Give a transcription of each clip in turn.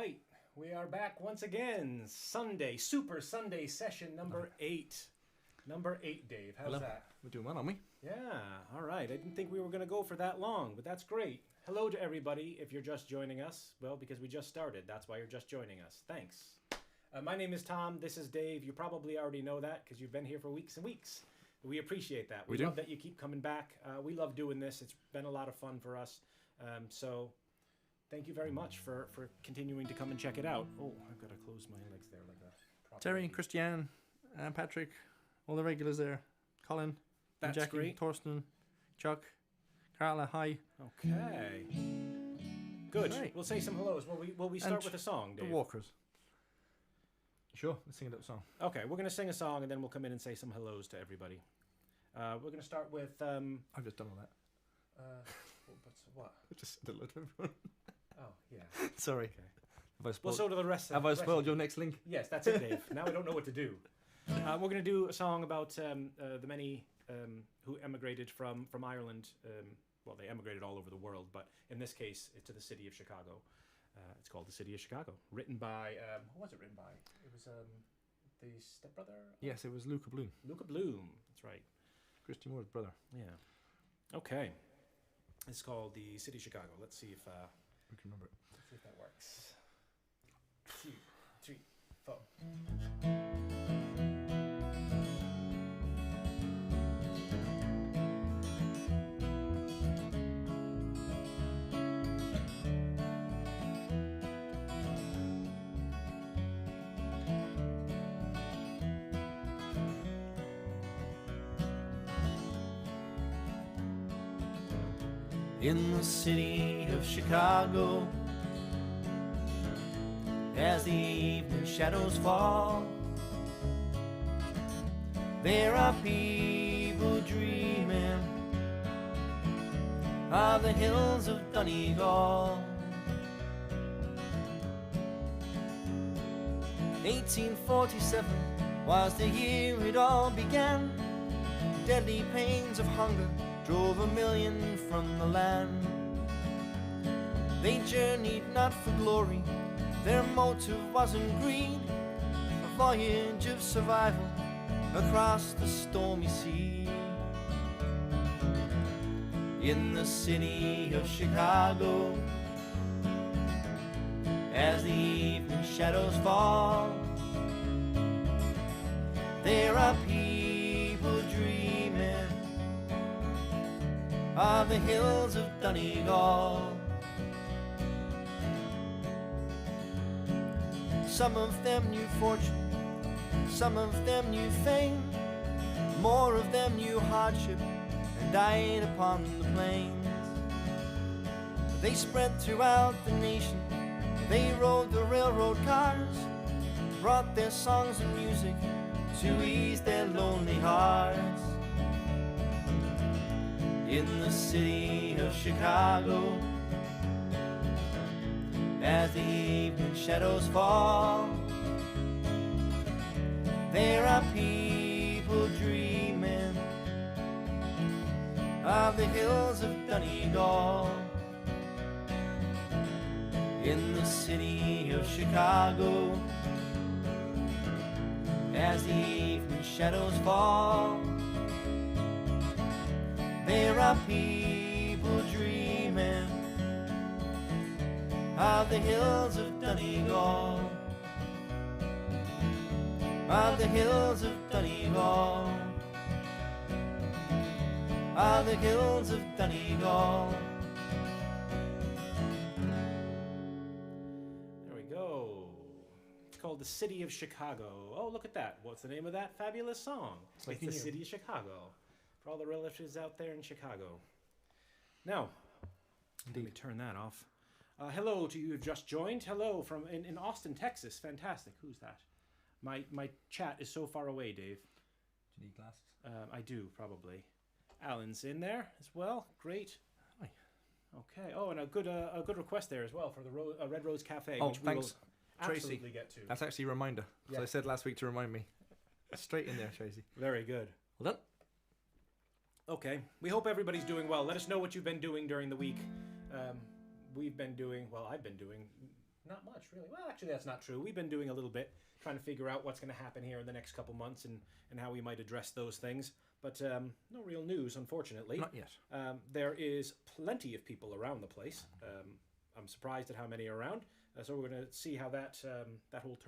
right, we are back once again. Sunday, Super Sunday session number 8. Number 8, Dave. How's that? We're doing well, aren't we? Yeah, all right. I didn't think we were going to go for that long, but that's great. Hello to everybody if you're just joining us. Well, because we just started. That's why you're just joining us. Thanks. My name is Tom. This is Dave. You probably already know that because you've been here for weeks and weeks. We appreciate that. We love that you keep coming back. We love doing this. It's been a lot of fun for us. So thank you very much for continuing to come and check it out. Oh, I've got to close my legs there like a proper Terry, lady. Christiane, Patrick, all the regulars there. Colin, That's Jackie, great. Torsten, Chuck, Carla, hi. Okay. Good. Right. We'll say some hellos. Will we start with a song, Dave? The Walkers. Sure, let's sing a little song. Okay, we're going to sing a song and then we'll come in and say some hellos to everybody. We're going to start with... I've just done all that. what? I just said hello to everyone. Oh, yeah. Sorry. Okay. Have I Well, spoiled, so do the rest of have I spoiled your next link? Yes, that's it, Dave. Now I don't know what to do. We're going to do a song about the many who emigrated from Ireland. Well, they emigrated all over the world, but in this case, it's to the city of Chicago. It's called The City of Chicago. Written by... who was it written by? It was the stepbrother? Yes, it was Luca Bloom. Luca Bloom. That's right. Christy Moore's brother. Yeah. Okay. It's called The City of Chicago. Let's see if... We can remember it. Let's see if that works. 2, 3, 4. In the city of Chicago, as the evening shadows fall, there are people dreaming of the hills of Donegal. 1847 was the year it all began. Deadly pains of hunger drove 1 million from the land. They journeyed not for glory, their motive wasn't greed, a voyage of survival across the stormy sea. In the city of Chicago, as the evening shadows fall, there are people dreaming of the hills of Donegal. Some of them knew fortune, some of them knew fame, more of them knew hardship and died upon the plains. They spread throughout the nation, they rode the railroad cars, brought their songs and music to ease their lonely hearts. In the city of Chicago, as the evening shadows fall, there are people dreaming of the hills of Donegal. In the city of Chicago, as the evening shadows fall, there are people dreaming of the hills of Donegal, of the hills of Donegal, of the hills of Donegal. There we go. It's called The City of Chicago. Oh, look at that. What's the name of that fabulous song? It's The City of Chicago. For all the relatives out there in Chicago. Now, let me turn that off. Hello to you who've just joined. Hello from in Austin, Texas. Fantastic. Who's that? My chat is so far away, Dave. Do you need glasses? I do, probably. Alan's in there as well. Great. Hi. Okay. Oh, and a good request there as well for the Red Rose Cafe, Oh, which thanks, we will Tracy. absolutely get to. That's actually a reminder. Yeah. So I said last week to remind me. Straight in there, Tracy. Very good. Well done. Okay. We hope everybody's doing well. Let us know what you've been doing during the week. We've been doing, well, I've been doing Not much, really. Well, actually, that's not true. We've been doing a little bit, trying to figure out what's going to happen here in the next couple months and how we might address those things. But no real news, unfortunately. Not yet. There is plenty of people around the place. I'm surprised at how many are around. So we're going to see how that whole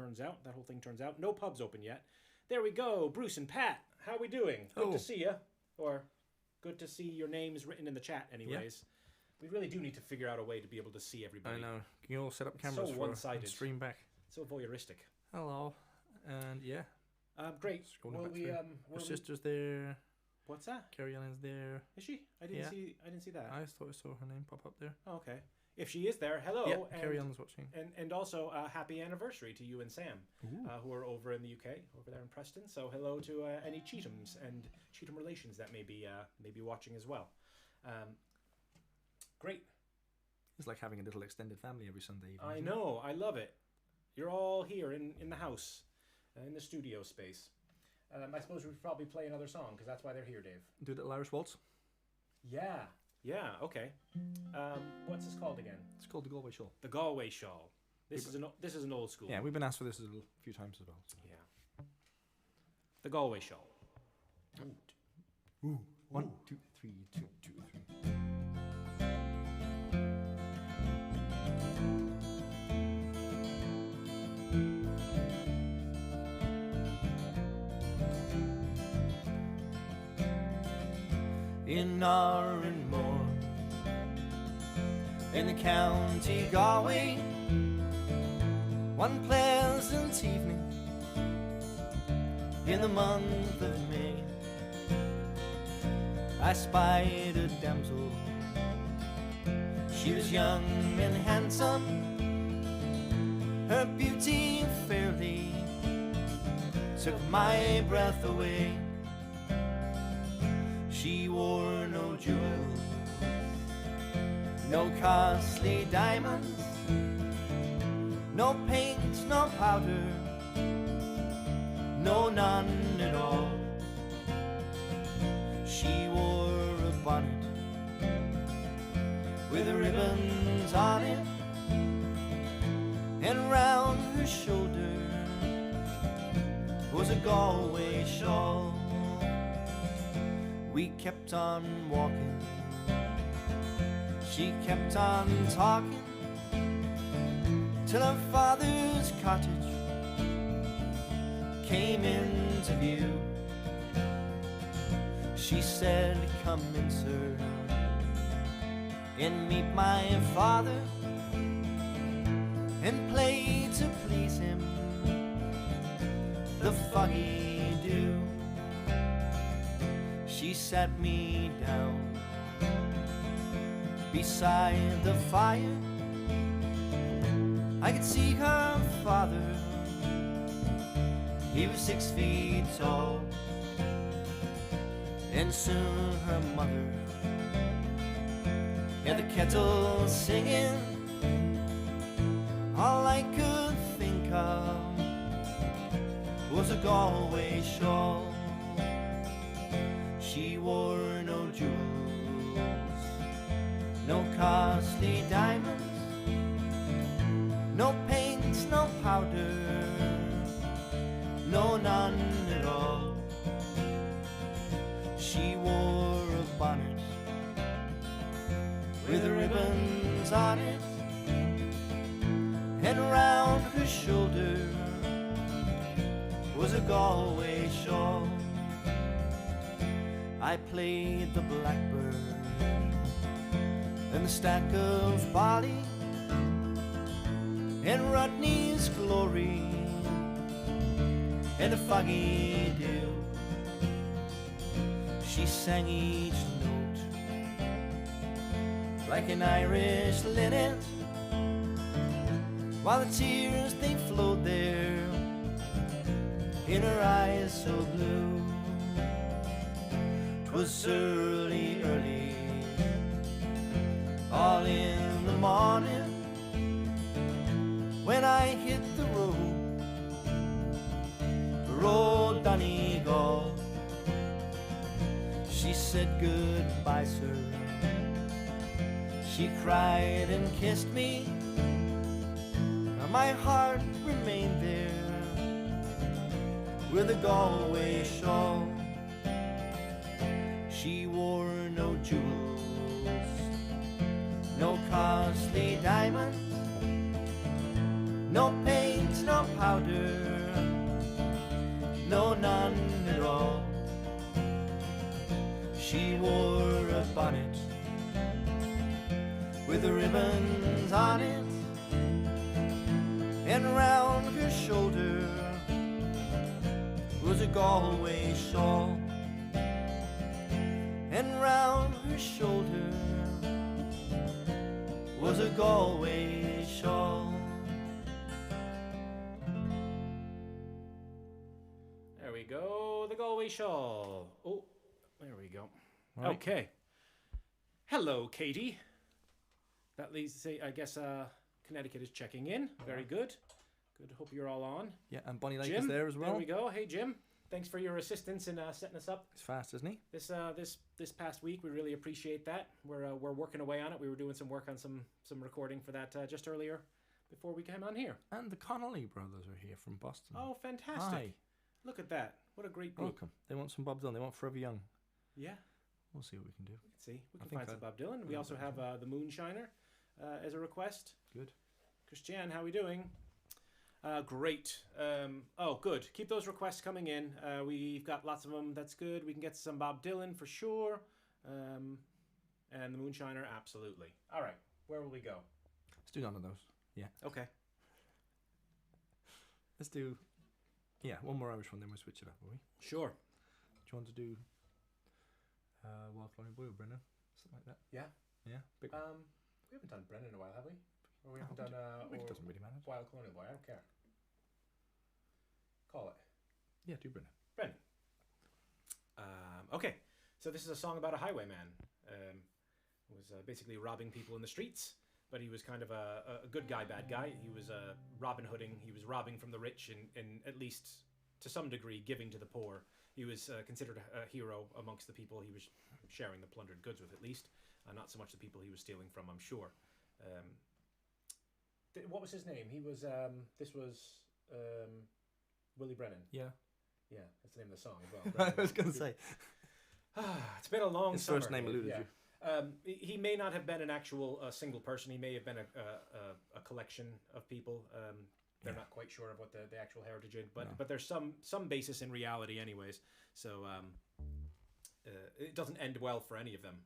thing turns out. No pubs open yet. There we go. Bruce and Pat, how we doing? Good to see you. Or good to see your names written in the chat anyways. We really do need to figure out a way to be able to see everybody. I know. Can you all set up cameras so for one-sided. stream back? So voyeuristic. Hello. And yeah. Great. Will your sister's there. What's that? Carrie Ellen's there. Is she? I didn't see that. I thought I saw her name pop up there. Oh, okay. If she is there, hello. Yeah, Carrie Ellen's watching. And also happy anniversary to you and Sam, who are over in the UK, over there in Preston. So hello to any Cheethams and Cheetham relations that may be watching as well. Great. It's like having a little extended family every Sunday evening. I know. I love it. You're all here in the house, in the studio space. I suppose we should probably play another song because that's why they're here, Dave. Do a little Irish waltz? Yeah, okay. What's this called again? It's called the Galway Shawl. The Galway Shawl. This is an old school. Yeah, we've been asked for this a few times as well. So. Yeah. The Galway Shawl. Ooh. 1, 2, 3, 2, 2, 3. In Moor, in the county Galway, one pleasant evening in the month of May, I spied a damsel. She was young and handsome, her beauty fairly took my breath away. She wore no jewels, no costly diamonds, no paint, no powder, no, none at all. She wore a bonnet with ribbons on it, and round her shoulder was a Galway shawl. We kept on walking, she kept on talking, till her father's cottage came into view. She said, "Come in, sir, and meet my father, and play to please him the foggy dew." She sat me down beside the fire. I could see her father, he was 6 feet tall, and soon her mother had the kettle singing. All I could think of was a Galway shawl. She wore no jewels, no costly diamonds, no paint, no powder, no, none at all. She wore a bonnet with ribbons on it, and round her shoulder was a Galway shawl. I played the blackbird and the stack of barley and Rodney's glory and a foggy dew. She sang each note like an Irish linnet, while the tears they flowed there in her eyes so blue. 'Twas early, early, all in the morning, when I hit the road Donegal. She said, "Goodbye, sir." She cried and kissed me, my heart remained there with a Galway shawl. She wore no jewels, no costly diamonds, no paint, no powder, no none at all. She wore a bonnet with ribbons on it, and round her shoulder was a Galway shawl, and round her shoulder was a Galway shawl. There we go, the Galway Shawl. Oh, there we go. Right. Okay. Hello, Katie. That leads to say, I guess, Connecticut is checking in. Very good. Good. Hope you're all on. Yeah, and Bonnie Lake Jim, is there as well. There we go. Hey, Jim. Thanks for your assistance in setting us up. He's fast, isn't he? This past week, we really appreciate that. We're working away on it. We were doing some work on some recording for that just earlier before we came on here. And the Connolly brothers are here from Boston. Oh, fantastic! Hi. Look at that. What a great group. Welcome. They want some Bob Dylan. They want Forever Young. Yeah. We'll see what we can do. Let's see. We I can think find some I- Bob Dylan. We also have the Moonshiner as a request. Good. Christiane, how are we doing? Great. Oh, good. Keep those requests coming in. We've got lots of them. That's good. We can get some Bob Dylan for sure. And the Moonshiner, absolutely. All right. Where will we go? Let's do none of those. Yeah. Okay. Let's do, one more Irish one, then we'll switch it up, will we? Sure. Do you want to do Wild Colonial Boy or Brennan? Something like that? Yeah. Yeah? Big one. We haven't done Brennan in a while, have we? Or we haven't No, done it or doesn't really matter. Wild Colonial Boy. I don't care. Call it. Yeah, do Brennan. Brennan. Okay. So this is a song about a highwayman. Who was basically robbing people in the streets, but he was kind of a good guy, bad guy. He was Robin Hooding. He was robbing from the rich and at least to some degree giving to the poor. He was considered a hero amongst the people he was sharing the plundered goods with, at least. Not so much the people he was stealing from, I'm sure. What was his name? He was. This was Willie Brennan. Yeah. Yeah, that's the name of the song as well. I was going to say. It's been a long His summer. first name eluded you. He may not have been an actual single person. He may have been a collection of people. They're not quite sure of what the actual heritage is, but there's some basis in reality, anyways. So it doesn't end well for any of them.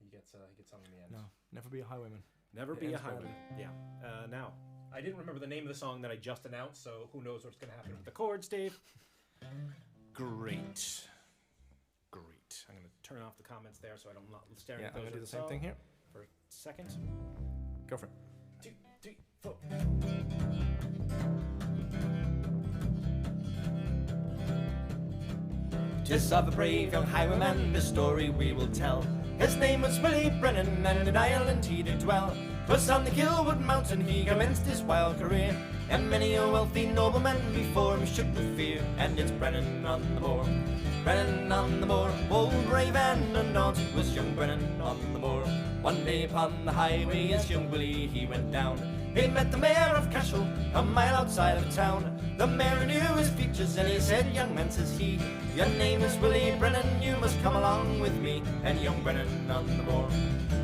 He gets hung in the end. No, never be a highwayman. Never It be a ends highwayman. badly. Yeah. Now, I didn't remember the name of the song that I just announced, so who knows what's going to happen with the chords, Dave? Great. I'm going to turn off the comments there so I'm not staring at I'm those. going to do the same thing here. For a second. Go for it. 2, 3, 4. Tis of a brave young highwayman the story we will tell. His name was Willie Brennan, and in Ireland he did dwell. 'Twas on the Kilwood mountain he commenced his wild career, and many a wealthy nobleman before him shook with fear. And it's Brennan on the moor, Brennan on the moor, bold, brave and undaunted was young Brennan on the moor. One day upon the highway as young Willie he went down. He met the mayor of Cashel, a mile outside of town. The mayor knew his features and he said, "Young man," says he, "your name is Willie Brennan, you must come along with me." And young Brennan on the moor,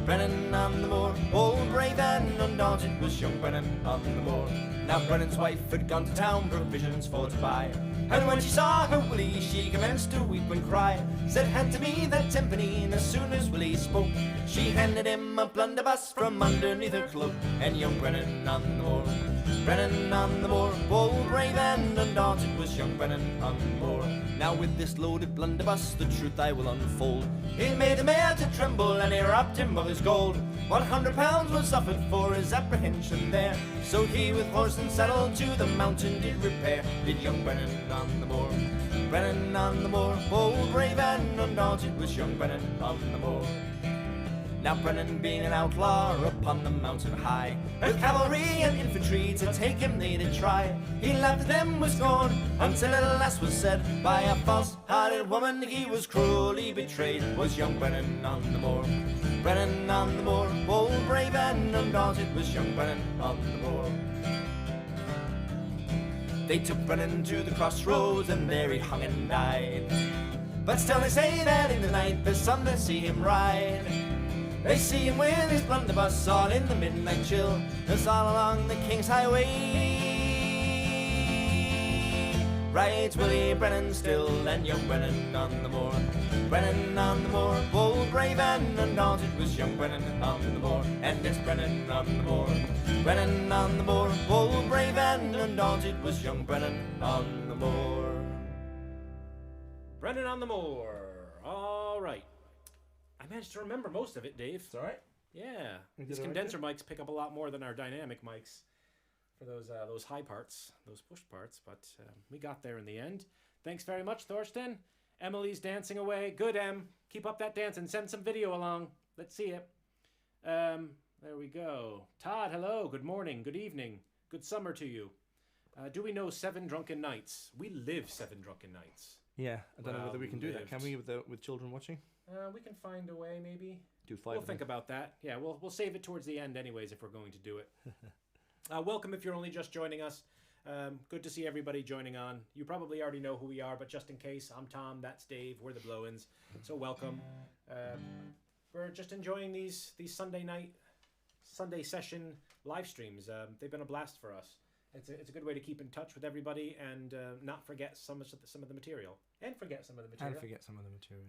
Brennan on the moor, bold, brave and undaunted was young Brennan on the moor. Now Brennan's wife had gone to town provisions for to buy, and when she saw her Willie she commenced to weep and cry. Said, "Hand to me that tenpenny," and as soon as Willie spoke she handed him a blunderbuss from underneath her cloak. And young Brennan on the moor, Brennan on the moor, bold, brave and undaunted was young Brennan on the moor. Now with this loaded blunderbuss the truth I will unfold. He made the mayor to tremble and he robbed him of his gold. 100 pounds was offered for his apprehension there, so he with horse and saddle to the mountain did repair. Did young Brennan on the moor, Brennan on the moor, bold, brave and undaunted was young Brennan on the moor. Now Brennan being an outlaw upon the mountain high, with cavalry and infantry to take him they did try. He laughed at them with scorn until at last was said, by a false-hearted woman he was cruelly betrayed. Was young Brennan on the moor, Brennan on the moor, bold, brave and undaunted was young Brennan on the moor. They took Brennan to the crossroads, and there he hung and died. But still they say that in the night there's some that see him ride. They see him with his blunderbuss all in the midnight chill, just all along the King's Highway. Rides Willie Brennan still, and young Brennan on the moor. Brennan on the moor, bold, brave and undaunted was young Brennan on the moor. And it's Brennan on the moor. Brennan on the moor, bold, brave and undaunted was young Brennan on the moor. Brennan on the Moor. All right. I managed to remember most of it, Dave. It's alright. Yeah. You did These all right, condenser mics pick up a lot more than our dynamic mics for those high parts, those push parts, but we got there in the end. Thanks very much, Thorsten. Emily's dancing away. Good, Em. Keep up that dance and send some video along. Let's see it. There we go. Todd, hello. Good morning. Good evening. Good summer to you. Do we know 7 Drunken Nights? We live 7 Drunken Nights. Yeah, I don't know Well whether we can do that. Can we with children watching? We can find a way, maybe. Do 5 We'll of think them. about that. Yeah, we'll save it towards the end anyways if we're going to do it. Welcome if you're only just joining us. Good to see everybody joining on. You probably already know who we are, but just in case, I'm Tom, that's Dave, we're the Blow-Ins. So welcome. We're just enjoying these Sunday session live streams. They've been a blast for us. It's a good way to keep in touch with everybody and not forget some of the material. And forget some of the material. And forget some of the material.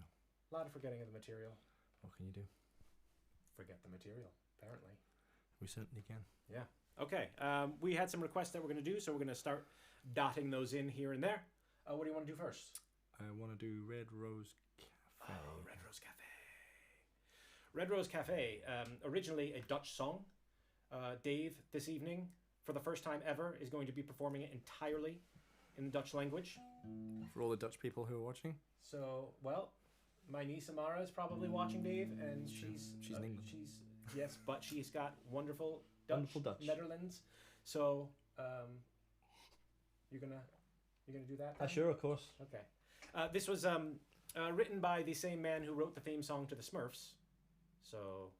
A lot of forgetting of the material. What can you do? Forget the material, apparently. We certainly can. Yeah. Okay. We had some requests that we're going to do, so we're going to start dotting those in here and there. What do you want to do first? I want to do Red Rose Cafe. Oh, Red Rose Cafe. Red Rose Cafe, originally a Dutch song. Dave, this evening, for the first time ever, is going to be performing it entirely in the Dutch language. For all the Dutch people who are watching. So, well, my niece Amara is probably watching, Dave, and she's in England. Yes, but she's got wonderful Dutch. Netherlands. So, you're gonna do that? then? Sure, of course. Okay. This was written by the same man who wrote the theme song to the Smurfs. So,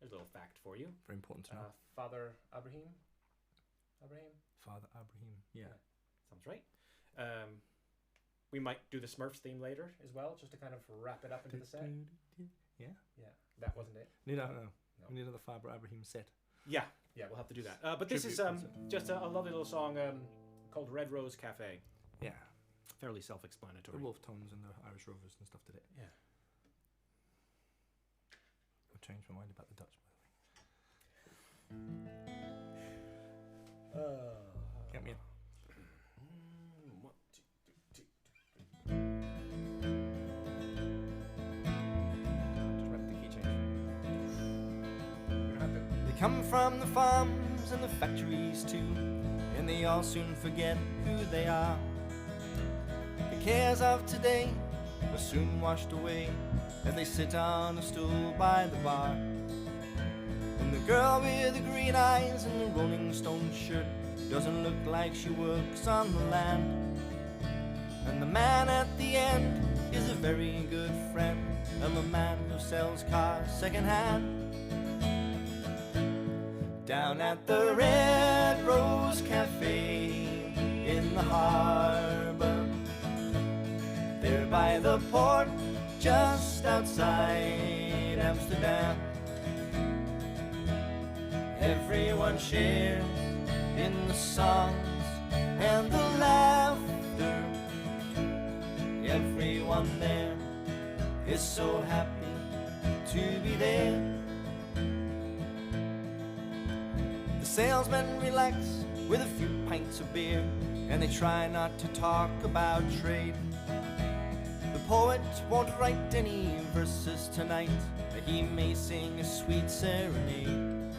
there's a little fact for you. Very important to know. Father Abraham. Father Abraham. Yeah. Sounds right. We might do the Smurfs theme later as well, just to kind of wrap it up into the set. Yeah. Yeah, that wasn't it. No. No. We need another Father Abraham set. Yeah, we'll have to do that. But this is just a lovely little song called Red Rose Cafe. Yeah. Fairly self-explanatory. The Wolf Tones and the Irish Rovers and stuff did it. Yeah. I've changed my mind about the Dutch, by the way. Get me in. One, two, three. Just wrap the key change. You don't have to. They come from the farms and the factories too, and they all soon forget who they are. The cares of today are soon washed away as they sit on a stool by the bar. And the girl with the green eyes and the Rolling Stone shirt doesn't look like she works on the land. And the man at the end is a very good friend of a man who sells cars secondhand. Down at the Red Rose Cafe in the harbor, there by the port just outside Amsterdam. Everyone shares in the songs and the laughter. Everyone there is so happy to be there. The salesmen relax with a few pints of beer, and they try not to talk about trade. The poet won't write any verses tonight, but he may sing a sweet serenade.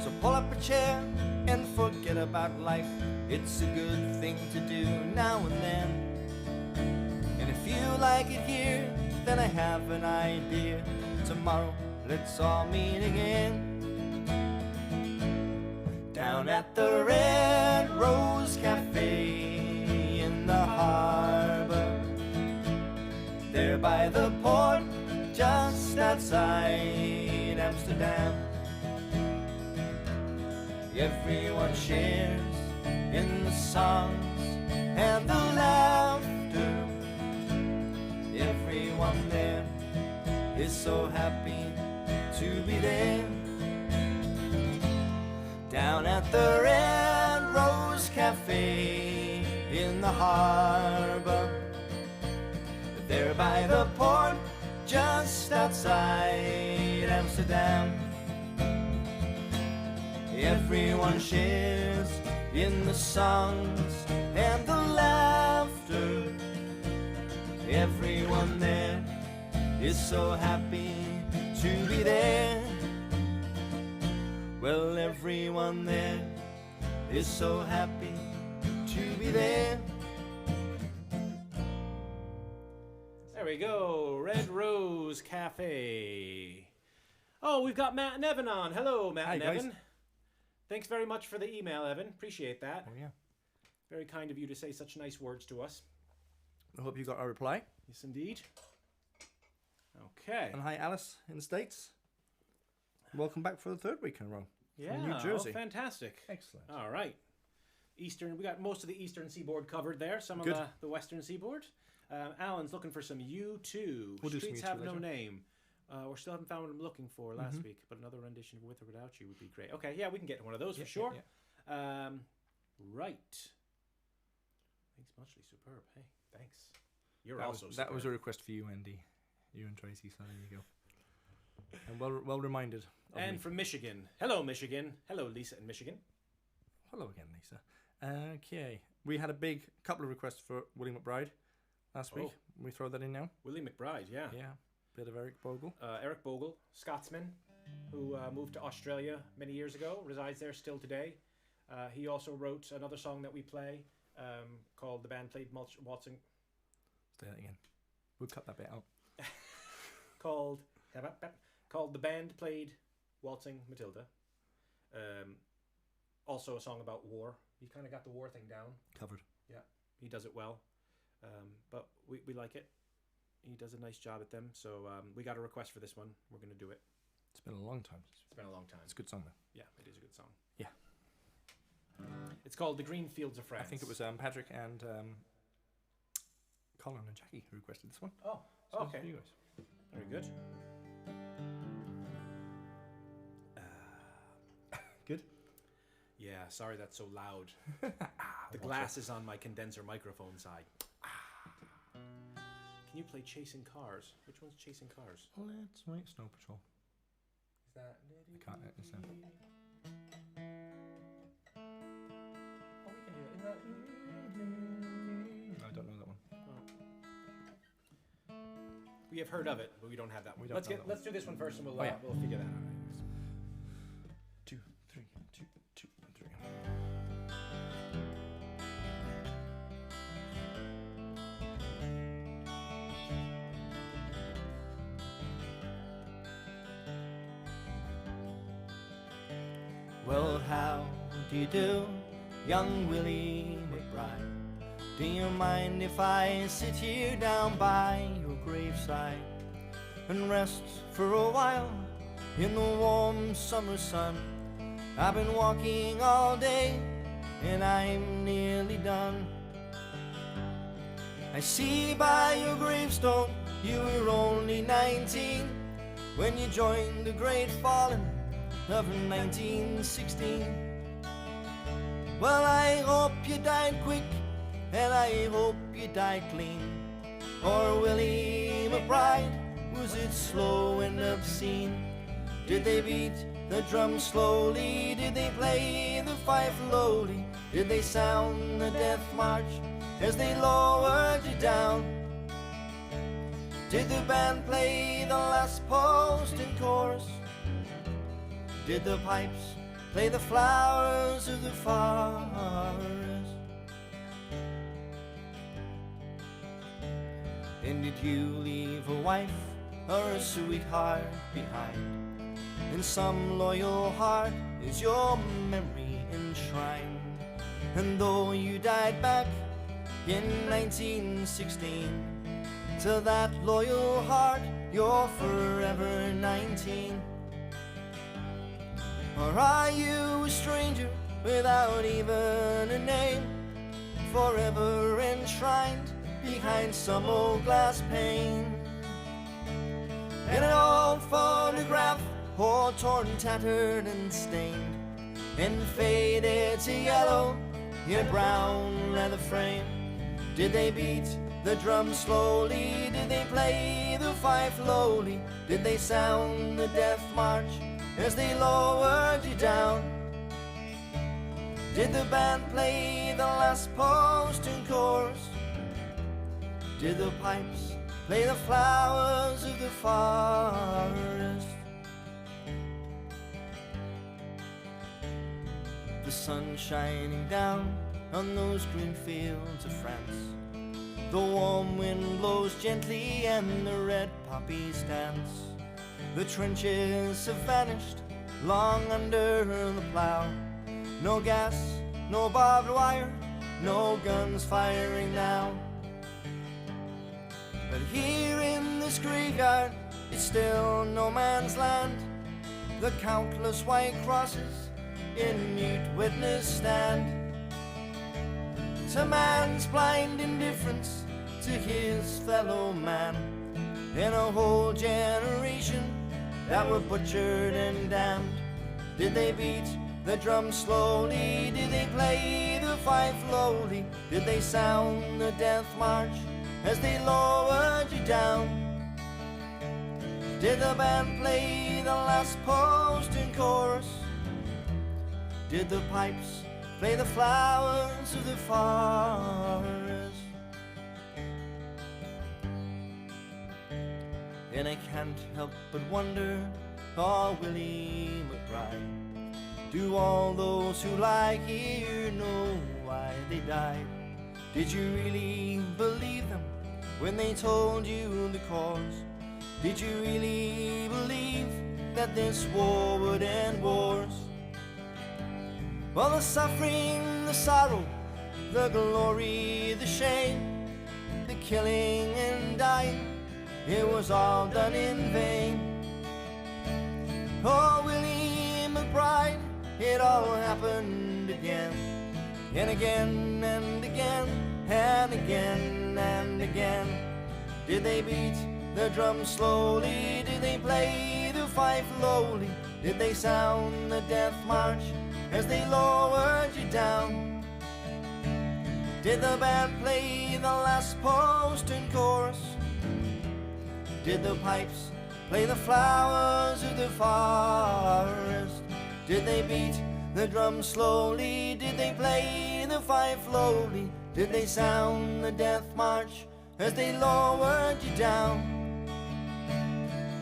So pull up a chair and forget about life. It's a good thing to do now and then. And if you like it here, then I have an idea. Tomorrow, let's all meet again. Down at the Red Rose Cafe in the harbor, there by the port just outside Amsterdam. Everyone shares in the songs and the laughter. Everyone there is so happy to be there. Down at the Red Rose Cafe in the harbor, there by the port just outside Amsterdam. Everyone shares in the songs and the laughter. Everyone there is so happy to be there. Well, everyone there is so happy to be there. There we go, Red Rose Cafe. Oh, we've got Matt and Evan on. Hello, Matt Hi, and guys. Evan. Thanks very much for the email, Evan. Appreciate that. Oh, yeah. Very kind of you to say such nice words to us. I hope you got our reply. Yes, indeed. Okay. And hi, Alice in the States. Welcome back for the third week in a row. Yeah, New Jersey. Oh, fantastic. Excellent. All right. Eastern, we got most of the eastern seaboard covered there. Some Good. of the western seaboard. Alan's looking for some U2. We'll do some Streets U2 Have No later. Name. We still haven't found what I'm looking for last week, but another rendition of With or Without You would be great. Okay, yeah, we can get one of those for sure. Yeah. Right. Thanks muchly. Superb. Hey, thanks. You're That also was, superb. that was a request for you, Andy. You and Tracy, so there you go. And well reminded. Of And me. from Michigan. Hello, Michigan. Hello, Lisa in Michigan. Hello again, Lisa. Okay. We had a big couple of requests for Willie McBride last week. We throw that in now? Willie McBride, yeah. Yeah. Bit of Eric Bogle. Eric Bogle, Scotsman, who moved to Australia many years ago, resides there still today. He also wrote another song that we play called The Band Played Waltzing. Say that again. We'll cut that bit out. called The Band Played Waltzing Matilda. Also a song about war. He kind of got the war thing down. Covered. Yeah, he does it well. But we like it. He does a nice job at them. So we got a request for this one. We're going to do it. It's been a long time. It's been a long time. It's a good song, though. Yeah, it is a good song. Yeah. It's called The Green Fields of France. I think it was Patrick and Colin and Jackie who requested this one. Oh, So okay. for you guys. Very good. Good. Yeah, sorry that's so loud. The glass is on my condenser microphone side. Can you play Chasing Cars? Which one's Chasing Cars? Let's wait. Snow Patrol. Is that... I can't understand. Oh, we can do it. Isn't that... I don't know that one. We have heard of it, but we don't have that one. We don't know that one. Let's do this one first, and we'll Oh, yeah. we'll figure that out. 2, 3, 2, 2, 3. Well, how do you do, young Willie McBride? Do you mind if I sit here down by your graveside and rest for a while in the warm summer sun? I've been walking all day and I'm nearly done. I see by your gravestone you were only 19 when you joined the great fallen of 1916. Well, I hope you died quick, and I hope you died clean. Or Willie McBride, was it slow and obscene? Did they beat the drum slowly? Did they play the fife lowly? Did they sound the death march as they lowered you down? Did the band play the last post and chorus? Did the pipes play the flowers of the forest? And did you leave a wife or a sweetheart behind? In some loyal heart is your memory enshrined. And though you died back in 1916, to that loyal heart you're forever 19. Or are you a stranger without even a name, forever enshrined behind some old glass pane. In an old photograph, all torn, tattered and stained, and faded to yellow in a brown leather frame. Did they beat the drum slowly? Did they play the fife lowly? Did they sound the death march as they lowered you down? Did the band play the last post and chorus? Did the pipes play the flowers of the forest? The sun shining down on those green fields of France. The warm wind blows gently and the red poppies dance. The trenches have vanished long under the plough. No gas, no barbed wire, no guns firing now. But here in this graveyard, it's still no man's land. The countless white crosses in mute witness stand to man's blind indifference to his fellow man, in a whole generation that were butchered and damned. Did they beat the drum slowly? Did they play the fife lowly? Did they sound the death march as they lowered you down? Did the band play the last post and chorus? Did the pipes play the flowers of the forest? And I can't help but wonder, oh Willie McBride, do all those who lie here know why they died? Did you really believe them when they told you the cause? Did you really believe that this war would end wars? Well, the suffering, the sorrow, the glory, the shame, the killing and dying, it was all done in vain. Oh, Willie McBride, it all happened again, and again and again, and again and again. Did they beat the drum slowly? Did they play the fife lowly? Did they sound the death march as they lowered you down? Did the band play the last post and chorus? Did the pipes play the flowers of the forest? Did they beat the drum slowly? Did they play the fife lowly? Did they sound the death march as they lowered you down?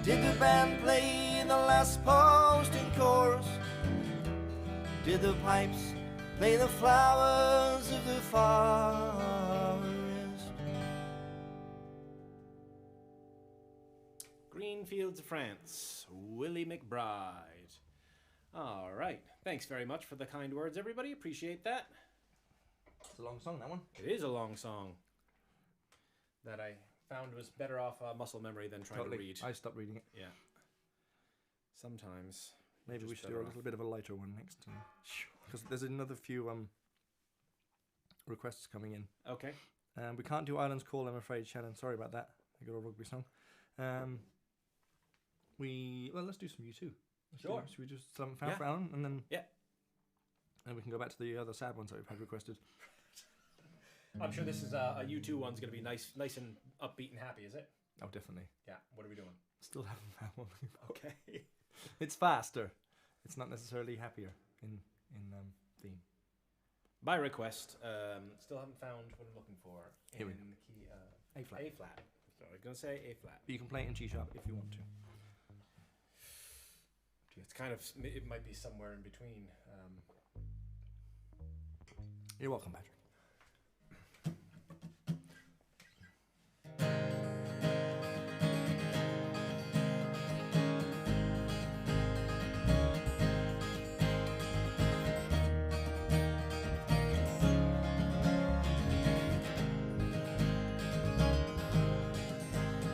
Did the band play the last post and chorus? Did the pipes play the flowers of the forest? Green Fields of France, Willie McBride. All right. Thanks very much for the kind words, everybody. Appreciate that. It's a long song, that one. It is a long song that I found was better off muscle memory than trying to read. I stopped reading it. Yeah. Sometimes. Maybe we should do a little bit of a lighter one next time. Because there's another few requests coming in. Okay. We can't do Island's Call, I'm afraid, Shannon. Sorry about that. I got a rugby song. Let's do some U2. Sure. Should we just found for Alan, and then and we can go back to the other sad ones that we've had requested. I'm sure this is a U2 one's going to be nice and upbeat and happy, is it? Oh, definitely. Yeah. What are we doing? Still haven't found one. Okay. It's faster. It's not necessarily happier in theme. By request, still haven't found what I'm looking for Here in we go. the key A flat. A flat. So I was going to say A flat. But you can play it in G sharp if you want to. It's kind of, it might be somewhere in between. You're welcome, Patrick.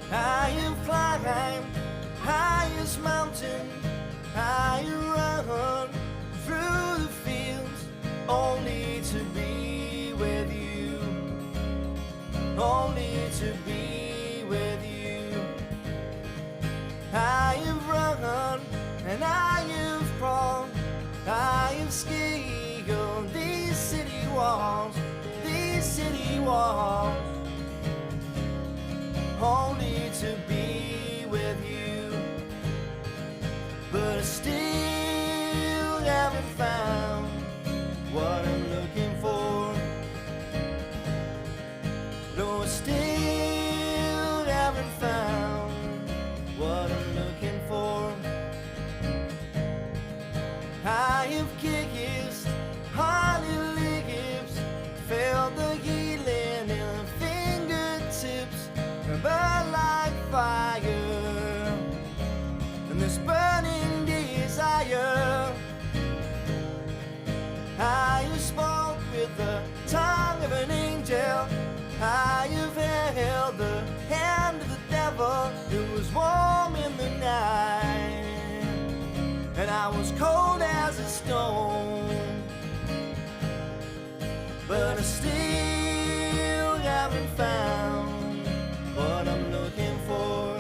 I have climbed highest mountain, I run through the fields only to be with you, only to be with you. I have run and I have crawled, I have scaled these city walls, only to be with you. But I still haven't found what I'm looking for. No, I still haven't found what I'm looking for. I have kissed honey lips, felt the healing in the fingertips, burn like fire, and this burning desire. I have spoke with the tongue of an angel, I have held the hand of the devil. It was warm in the night, and I was cold as a stone. But I still haven't found what I'm looking for.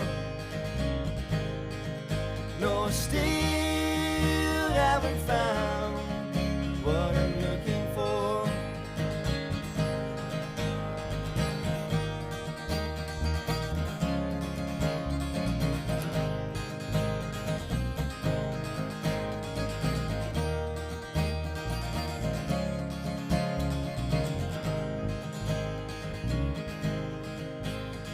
No, I still haven't found what I'm looking for.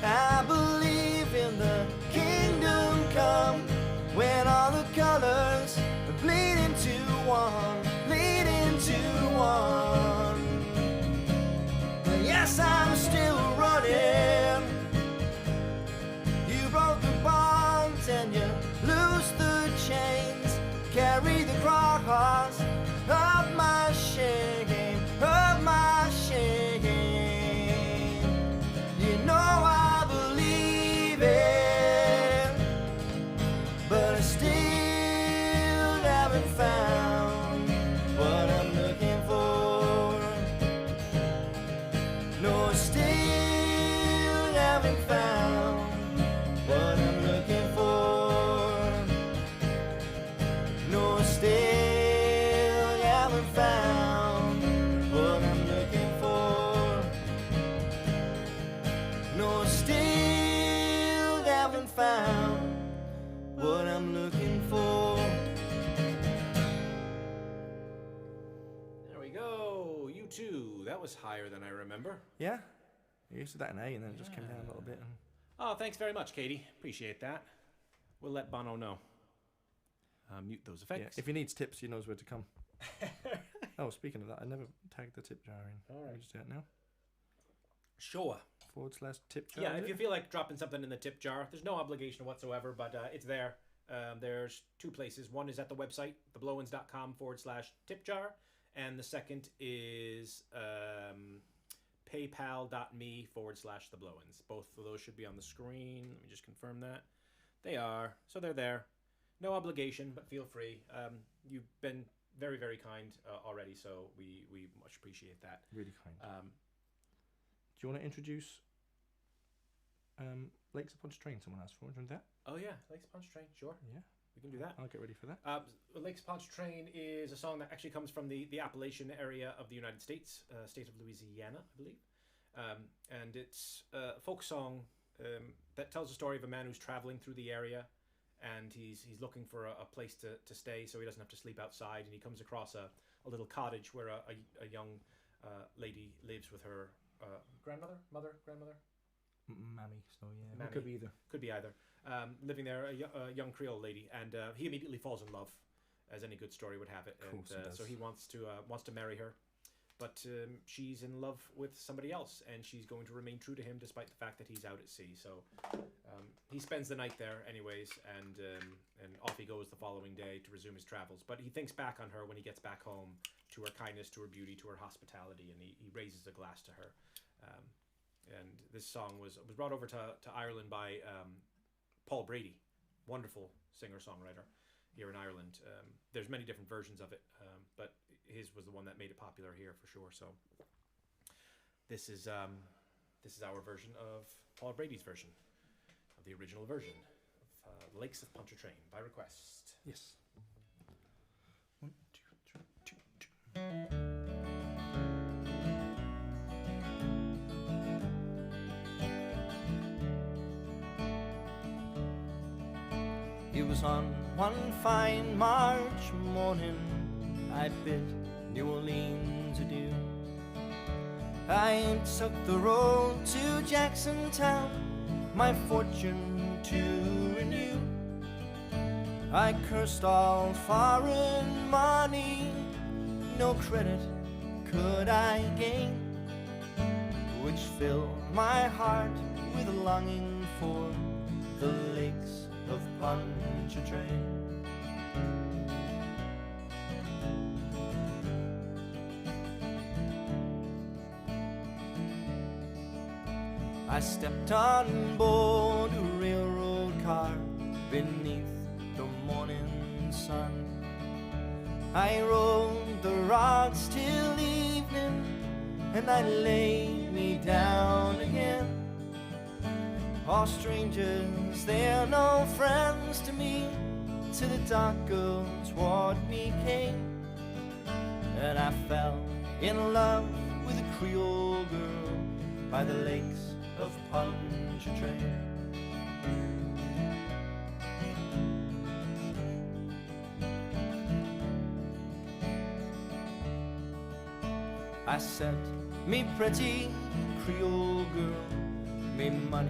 I believe in the kingdom come, when all the colors bleed into one, bleed into one. And yes, I'm still running. You broke the bonds and you loose the chains, carry the cross of my shame, of my shame. You know I believe it, but I still haven't found what I'm looking for. No, I still haven't found what I'm looking for. No, I still haven't found what I'm looking for. No, I still haven't found what I'm looking for. There we go. You too. That was higher than I remember. Yeah. You used to that in A and then it just came down a little bit. And Oh, thanks very much, Katie. Appreciate that. We'll let Bono know. Mute those yeah, effects. if he needs tips, he knows where to come. Oh, speaking of that, I never tagged the tip jar in. All right. We just do it now. Sure. /tip jar. Yeah, is if it? you feel like dropping something in the tip jar, there's no obligation whatsoever, but it's there. There's two places. One is at the website, theblowins.com/tip jar, and the second is paypal.me/theblowins. Both of those should be on the screen. Let me just confirm that. They are. So they're there. No obligation, but feel free. You've been very, very kind already, so we much appreciate that. Really kind. Do you want to introduce Lakes Upon Train? Someone asked for. Do you want that? Oh yeah, Lakes Ponchartrain, sure. Yeah. We can do that. I'll get ready for that. Lakes Ponchartrain is a song that actually comes from the Appalachian area of the United States, state of Louisiana, I believe. And it's a folk song that tells the story of a man who's traveling through the area, and he's looking for a place to stay so he doesn't have to sleep outside, and he comes across a little cottage where a young lady lives with her grandmother. Mammy, so yeah. Mammy. It could be either. Could be either. Living there, a young Creole lady, and he immediately falls in love, as any good story would have it. Of course And he does. so he wants to marry her, but she's in love with somebody else, and she's going to remain true to him despite the fact that he's out at sea. So he spends the night there, anyways, and off he goes the following day to resume his travels. But he thinks back on her when he gets back home, to her kindness, to her beauty, to her hospitality, and he raises a glass to her. And this song was brought over to Ireland by Paul Brady, wonderful singer-songwriter here in Ireland. There's many different versions of it, but his was the one that made it popular here for sure. So this is our version of Paul Brady's version of the original version of Lakes of Ponchartrain by request. Yes. 1, 2, 3, 2, 2. It was on one fine March morning I bid New Orleans adieu. I took the road to Jackson Town, my fortune to renew. I cursed all foreign money, no credit could I gain, which filled my heart with longing for the lakes of Ponchartrain. I stepped on board a railroad car beneath the morning sun. I rode the rods till evening, and I laid me down again. All strangers, they're no friends to me, till the dark girl toward me came, and I fell in love with a Creole girl by the lakes of Ponchartrain. I said, me pretty Creole girl, me money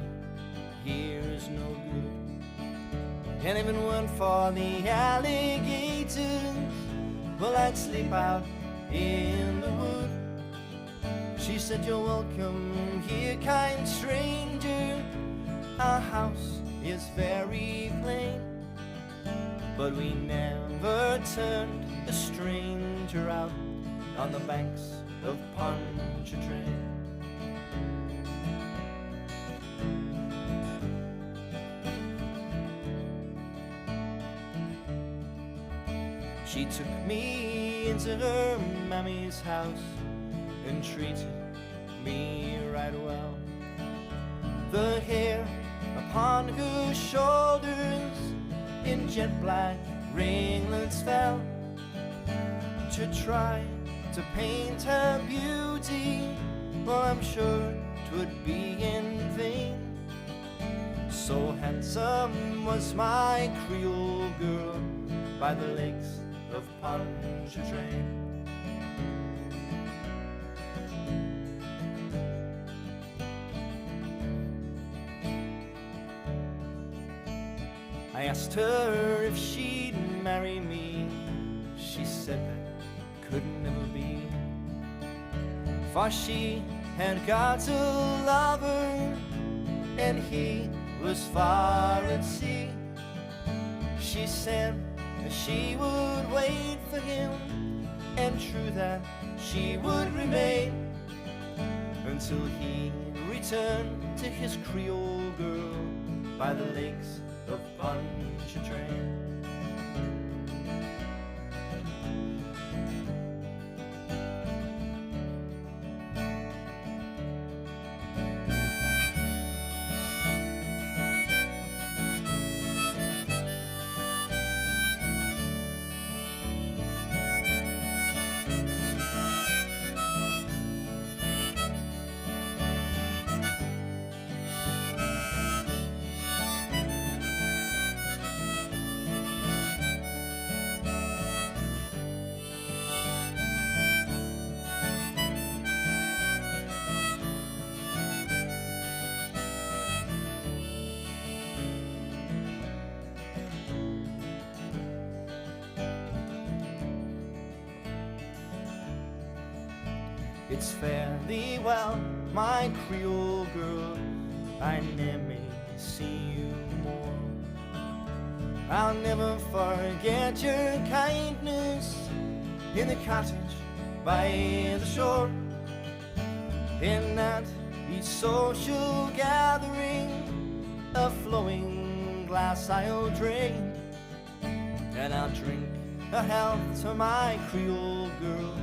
here's no good, and even went for the alligators, well, I'd sleep out in the wood. She said, you're welcome here, kind stranger. Our house is very plain, but we never turned a stranger out on the banks of Ponchartrain. She took me into her mammy's house and treated me right well. The hair upon her shoulders in jet black ringlets fell. To try to paint her beauty, well, I'm sure 'twould be in vain. So handsome was my Creole girl by the lakes of Ponchartrain. I asked her if she'd marry me. She said that could never be, for she had got a lover and he was far at sea. She said she would wait for him, and true that she would remain until he returned to his Creole girl by the lakes of Ponchartrain. It's fare thee well, my Creole girl, I never may see you more. I'll never forget your kindness in the cottage by the shore, in that each social gathering a flowing glass I'll drain, and I'll drink a health to my Creole girl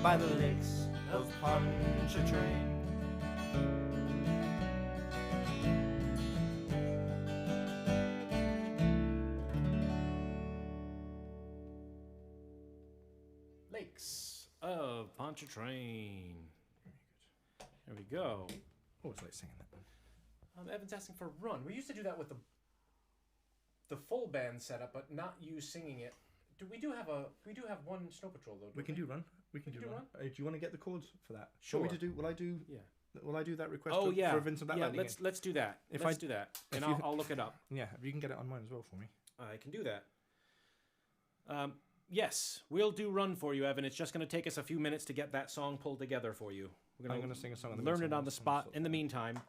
by the lakes of Ponchartrain. Lakes of Ponchartrain. There we go. Always like singing that. Evan's asking for a run. We used to do that with the full band setup, but not you singing it. We do have one Snow Patrol though. We can do run. We can do run. Do you want to get the chords for that? Sure. Want me to do? Will I do? Yeah. Will I do that request? Oh yeah. For Vincent Black Lightning? Let's do that. Let's do that, and I'll look it up. Yeah, if you can get it on mine as well for me. I can do that. Yes, we'll do run for you, Evan. It's just going to take us a few minutes to get that song pulled together for you. I'm going to sing a song. Learn it on the spot. In the meantime,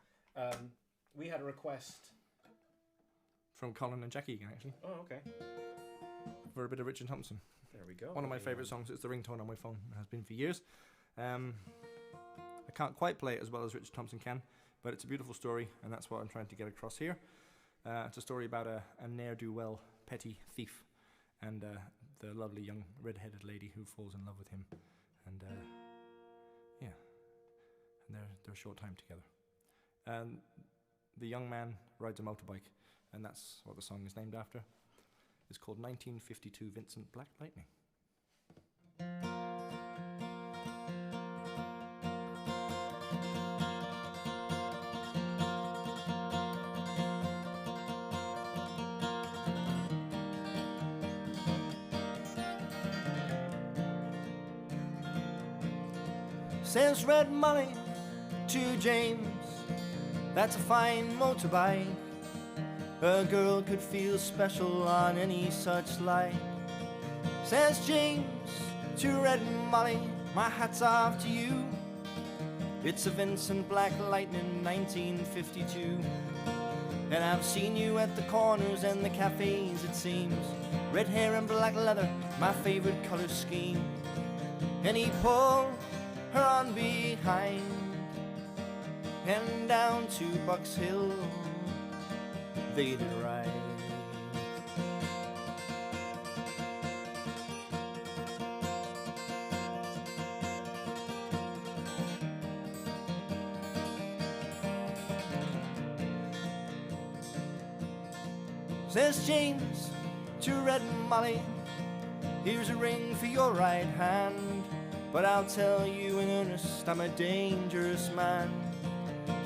we had a request from Colin and Jackie again, actually. Oh, okay. For a bit of Richard Thompson. There we go. One of my favourite songs. It's the ringtone on my phone. It has been for years. I can't quite play it as well as Richard Thompson can, but it's a beautiful story, and that's what I'm trying to get across here. It's a story about a ne'er-do-well petty thief and the lovely young red-headed lady who falls in love with him, and they're a short time together. And the young man rides a motorbike, and that's what the song is named after. It's called 1952 Vincent Black Lightning. Says red money to James, that's a fine motorbike. A girl could feel special on any such light. Says James to Red Molly, my hat's off to you. It's a Vincent Black Lightning 1952. And I've seen you at the corners and the cafes, it seems. Red hair and black leather, my favorite color scheme. And he pulled her on behind and down to Bucks Hill they did ride. Says James to Red Molly, here's a ring for your right hand, but I'll tell you in earnest, I'm a dangerous man.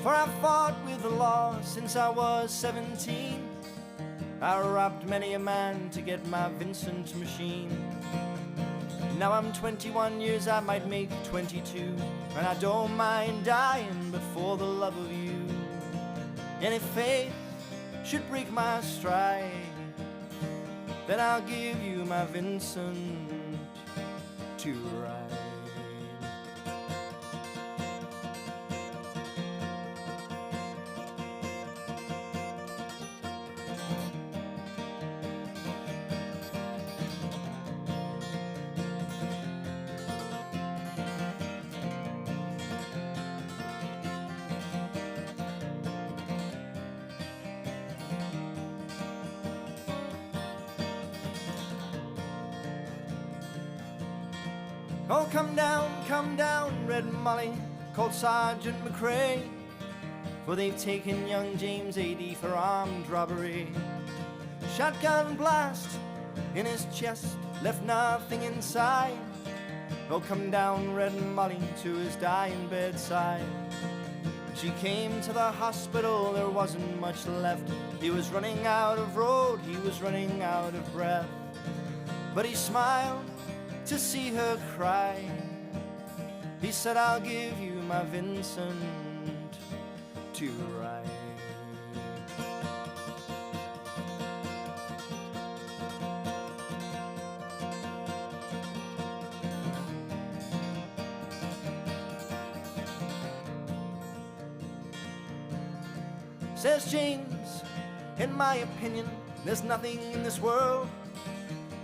For I've fought with the law since I was 17. I robbed many a man to get my Vincent machine. Now I'm 21 years, I might make 22, and I don't mind dying, but for the love of you. And if fate should break my stride, then I'll give you my Vincent to ride. Oh, come down, Red Molly, called Sergeant McRae, for they've taken young James A.D. for armed robbery. Shotgun blast in his chest, left nothing inside. Oh, come down, Red Molly, to his dying bedside. She came to the hospital, there wasn't much left. He was running out of road, he was running out of breath. But he smiled to see her cry. He said, I'll give you my Vincent to ride. Says James, in my opinion, there's nothing in this world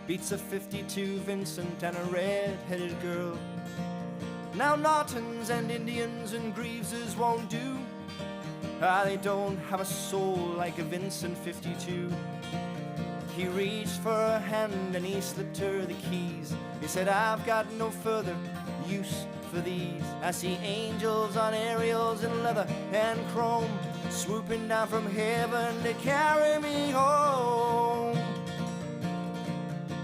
beats a 52 Vincent and a red-headed girl. Now Nortons and Indians and Greaveses won't do. They don't have a soul like a Vincent 52. He reached for her hand and he slipped her the keys. He said, I've got no further use for these. I see angels on aerials in leather and chrome, swooping down from heaven to carry me home.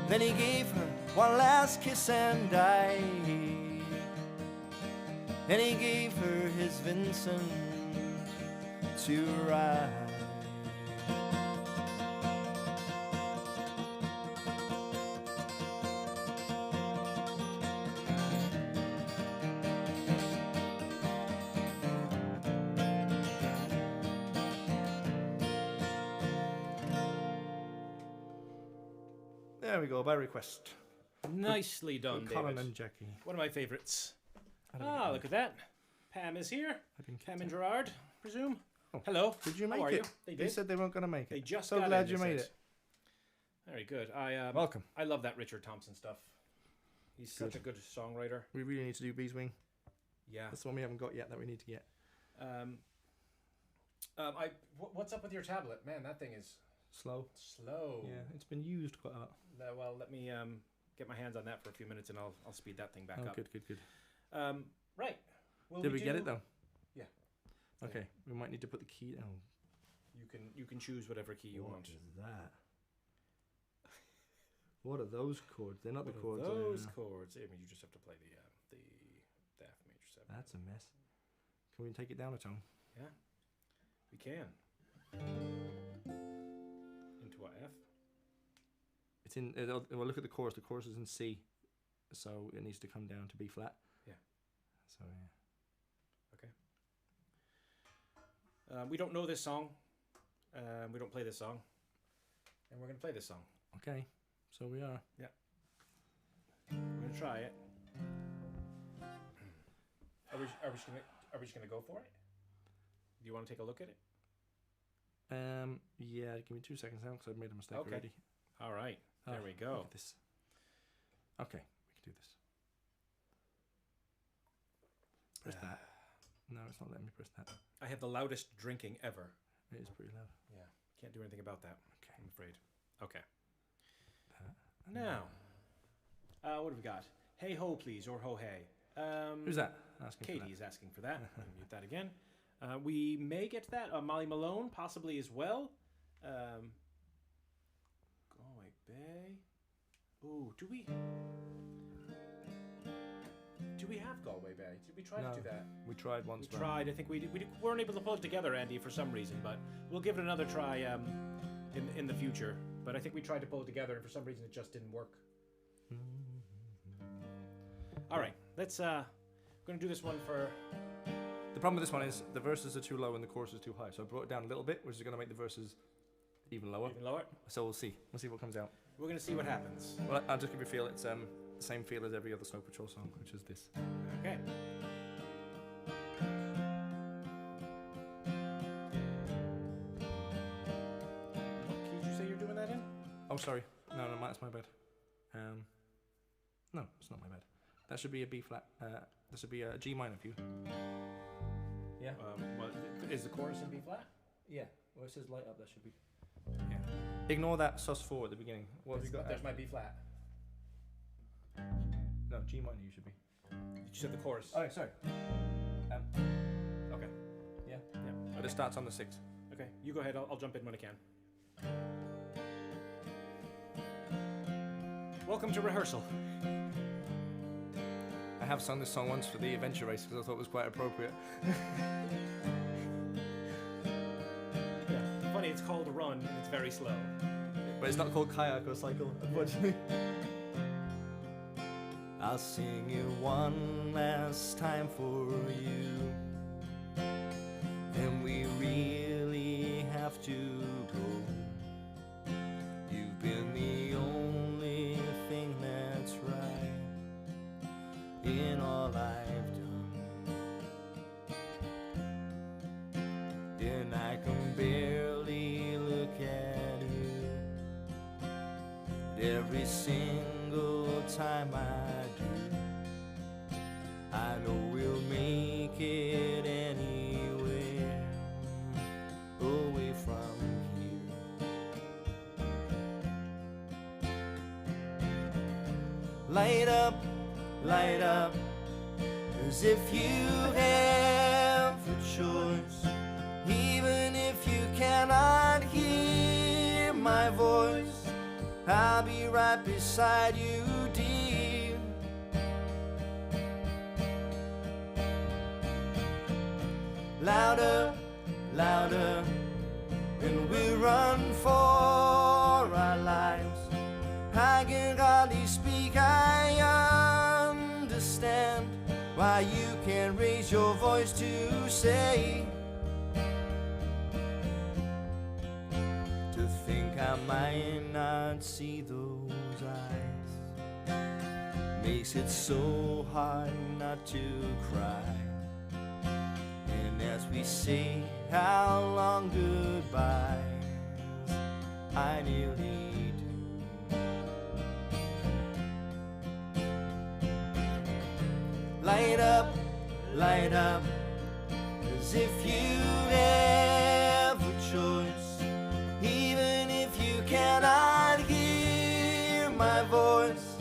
Then he gave her one last kiss and died. And he gave her his Vincent to ride. There we go, by request. Nicely done, Colin David. and Jackie. One of my favorites. I don't Ah, know. look at that. Pam is here. I didn't Pam get and it. Gerard, presume. Oh. Hello. Did you make How are it? you? They They did. said they weren't going to make it. They just so got glad in, you they made said. it. Very good. Welcome. I love that Richard Thompson stuff. He's such a Good. good songwriter. We really need to do Bees Wing. Yeah. That's the one we haven't got yet that we need to get. What's up with your tablet, man? That thing is Slow. slow. Yeah, it's been used quite a lot. Well, let me get my hands on that for a few minutes, and I'll speed that thing back Oh, up. good. Right. Will Did we get it though? Yeah. Okay, we might need to put the key down. You can choose whatever key you want. What is that? What are those chords? They're not the chords. Those chords. I mean, you just have to play the F major 7. That's a mess. Can we take it down a tone? Yeah, we can. Into what, F? It's in. Well, look at the chorus. The chorus is in C, so it needs to come down to B flat. Yeah. So yeah. We don't know this song. We don't play this song, and we're gonna play this song. Okay. So we are. We're gonna try it. Are we just gonna go for it? Do you want to take a look at it? Yeah. Give me 2 seconds now, because I've made a mistake Okay. already. All right. There we go. Look at this. Okay, we can do this. Press that. No, it's not letting me press that. I have the loudest drinking ever. It is pretty loud. Yeah. Can't do anything about that. Okay. I'm afraid. Okay. That. Now, what have we got? Hey ho, please, or ho hey. Who's that? Asking for Katie is asking for that. I'm gonna mute that again. We may get to that. Molly Malone, possibly as well. Galway Bay. Ooh, do we have Galway Bay? Did we try to do that? We tried once. We tried. I think we weren't able to pull it together, Andy, for some reason. But we'll give it another try in the future. But I think we tried to pull it together, and for some reason it just didn't work. All right, let's. We're gonna do this one for. The problem with this one is the verses are too low and the chorus is too high. So I brought it down a little bit, which is going to make the verses even lower. Even lower. So we'll see. We'll see what comes out. We're gonna see what happens. Well, I'll just give you a feel. It's the same feel as every other Snow Patrol song, which is this. Okay. What key did you say you're doing that in? Oh, sorry. No, that's my bad. No, it's not my bad. That should be a B flat. That should be a G minor for you. Yeah. Well, is the chorus in B flat? Yeah. Well, it says light up. That should be. Yeah. Ignore that sus4 at the beginning. What have you got? There's my B flat. No, G minor. You should be. You said the chorus. Oh, sorry. Okay. Yeah. Yeah. But it starts on the 6. Okay. You go ahead. I'll jump in when I can. Welcome to rehearsal. I have sung this song once for the adventure race because I thought it was quite appropriate. Yeah. Funny, it's called a run and it's very slow. But it's not called kayak or cycle, unfortunately. I'll sing it one last time for you. And we really have to go. You've been the only thing that's right in all I've done. And I can barely look at you every single time I do. I know we'll make it anywhere away from here. light up, as if you have a choice. Even if you cannot hear my voice, I'll be right beside you, dear. Louder, louder, and we run for our lives. I can hardly speak, I understand why you can't raise your voice to say. To think I might not see those eyes makes it so hard not to cry. And as we say how long goodbyes, I nearly do. Light up, as if you have a choice. Even if you cannot hear my voice,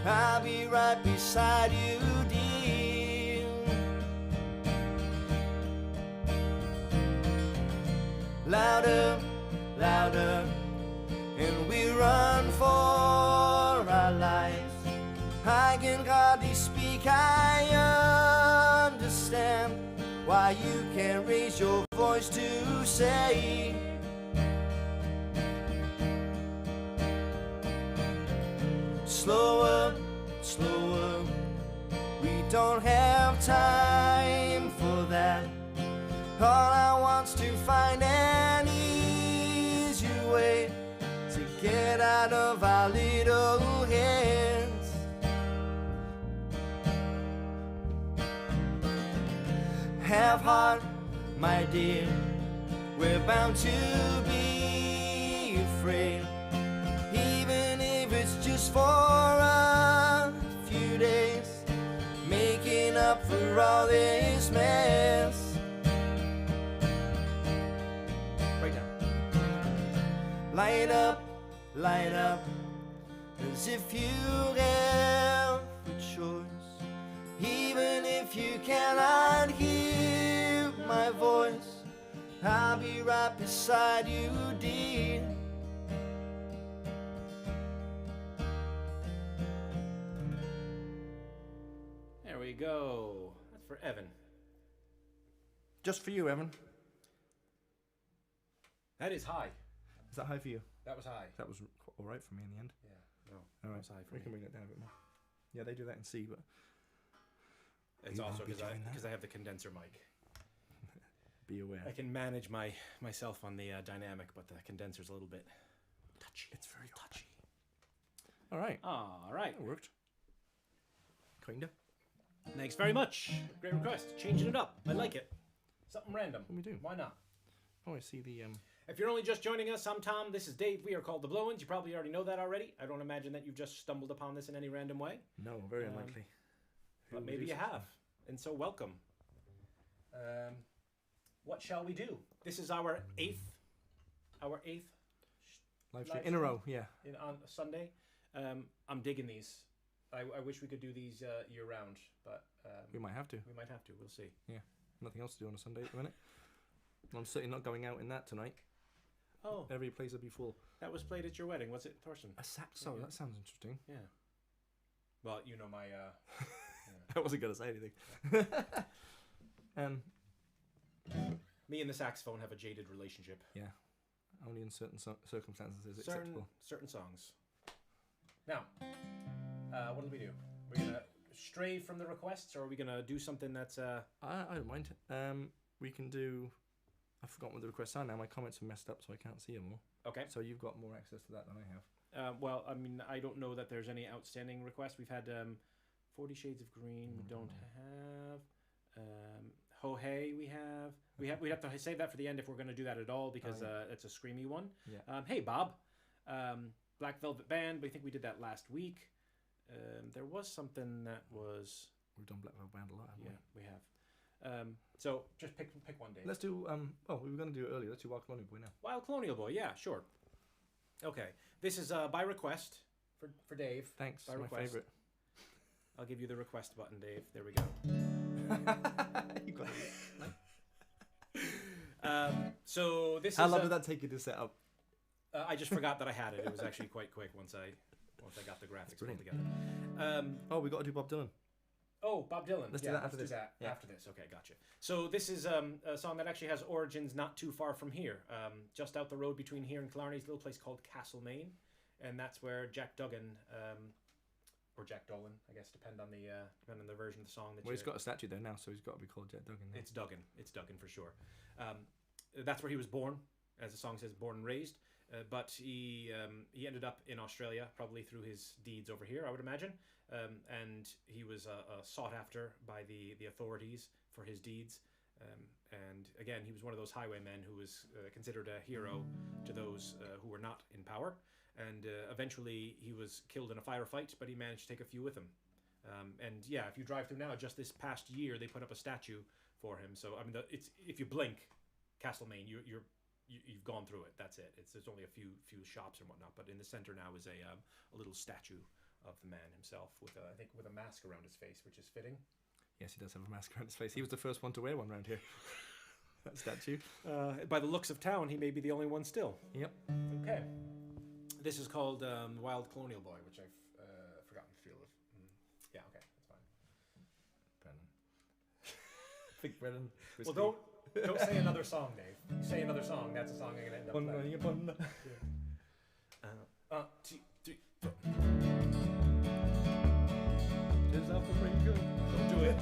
I'll be right beside you, dear. Louder, and we run for our lives. I can hardly speak, I understand why you can't raise your voice to say. Slower, we don't have time for that. All I want's to find an easier way to get out of our little heads. Have heart, my dear, we're bound to be afraid. Even if it's just for a few days, making up for all this mess. Light up, as if you have a choice. Even if you cannot hear my voice, I'll be right beside you, dear. There we go. That's for Evan. Just for you, Evan. That is high. Is that high for you? That was high. That was all right for me in the end. Yeah. No. All right. That was high for We me. can bring that down a bit more. Yeah, they do that in C, but It's You also won't be doing that. because I have the condenser mic. be aware. I can manage myself on the dynamic, but the condenser's a little bit touchy. It's very touchy. All right. All right. That worked. Kinda. Thanks very much. Great request. Changing it up. I like it. Something random. What do we do? Why not? Oh, I see the If you're only just joining us, I'm Tom. This is Dave. We are called The Blow-Ins. You probably already know that already. I don't imagine that you've just stumbled upon this in any random way. No, very unlikely. But maybe you have. And so welcome. What shall we do? This is our eighth Live stream in a row, yeah. on Sunday. I'm digging these. I wish we could do these year round, but We might have to. we might have to. We'll see. Nothing else to do on a Sunday at the minute. I'm certainly not going out in that tonight. Oh, Every place will be full. that was played at your wedding, was it, Thorsten? A saxo, Yeah. that sounds interesting. Yeah. Well, you know my. I wasn't going to say anything. Me and the saxophone have a jaded relationship. Yeah. Only in certain circumstances is it acceptable. Certain songs. Now, what do we do? We're gonna stray from the requests, or are we gonna do something that's I don't mind. We can do... I've forgotten what the requests are now. My comments are messed up, so I can't see them all. okay? So you've got more access to that than I have. Well, I mean, I don't know that there's any outstanding requests. We've had 40 Shades of Green. We don't have Ho Hey. We'd have to save that for the end if we're going to do that at all, because it's a screamy one. Yeah. Hey Bob, Black Velvet Band. I think we did that last week. There was something that was. We've done Black Velvet Band a lot, haven't We have. So just pick one day. we? Let's do... we were going to do it earlier. Let's do Wild Colonial Boy now. Wild Colonial Boy. Yeah, sure. Okay. This is by request for Dave. Thanks. By My request. favourite. I'll give you the request button, Dave. There we go. You got it. So this How is long did that take you to set up? I just forgot that I had it. It was actually quite quick once I got the graphics pulled together. Oh, we got to do Bob Dylan. Oh, Bob Dylan. Let's do that after this. Yeah. After this. Okay, gotcha. So this is a song that actually has origins not too far from here. Just out the road between here and Killarney's a little place called Castlemaine, and that's where Jack Duggan, or Jack Dolan, I guess, depending on the version of the song. Well, he's got a statue there now, so he's got to be called Jack Duggan. Now. It's Duggan. It's Duggan for sure. That's where he was born, as the song says, born and raised. But he ended up in Australia, probably through his deeds over here, I would imagine. And he was sought after by the authorities for his deeds. And again, he was one of those highwaymen who was considered a hero to those who were not in power. And eventually he was killed in a firefight, but he managed to take a few with him. And yeah, if you drive through now, just this past year, they put up a statue for him. So I mean, it's if you blink, Castlemaine, you've gone through it. That's it. There's only a few shops and whatnot, but in the center now is a little statue of the man himself with a mask around his face, which is fitting. Yes, he does have a mask around his face. He was the first one to wear one around here. That statue. By the looks of town, he may be the only one still. Yep. Okay. This is called Wild Colonial Boy, which I've forgotten the feel of. Yeah, okay, that's fine. Brennan. Big Brennan. Well, don't say another song, Dave. You say another song, that's a song I'm gonna end up playing. 2, 3, 4. Don't do it.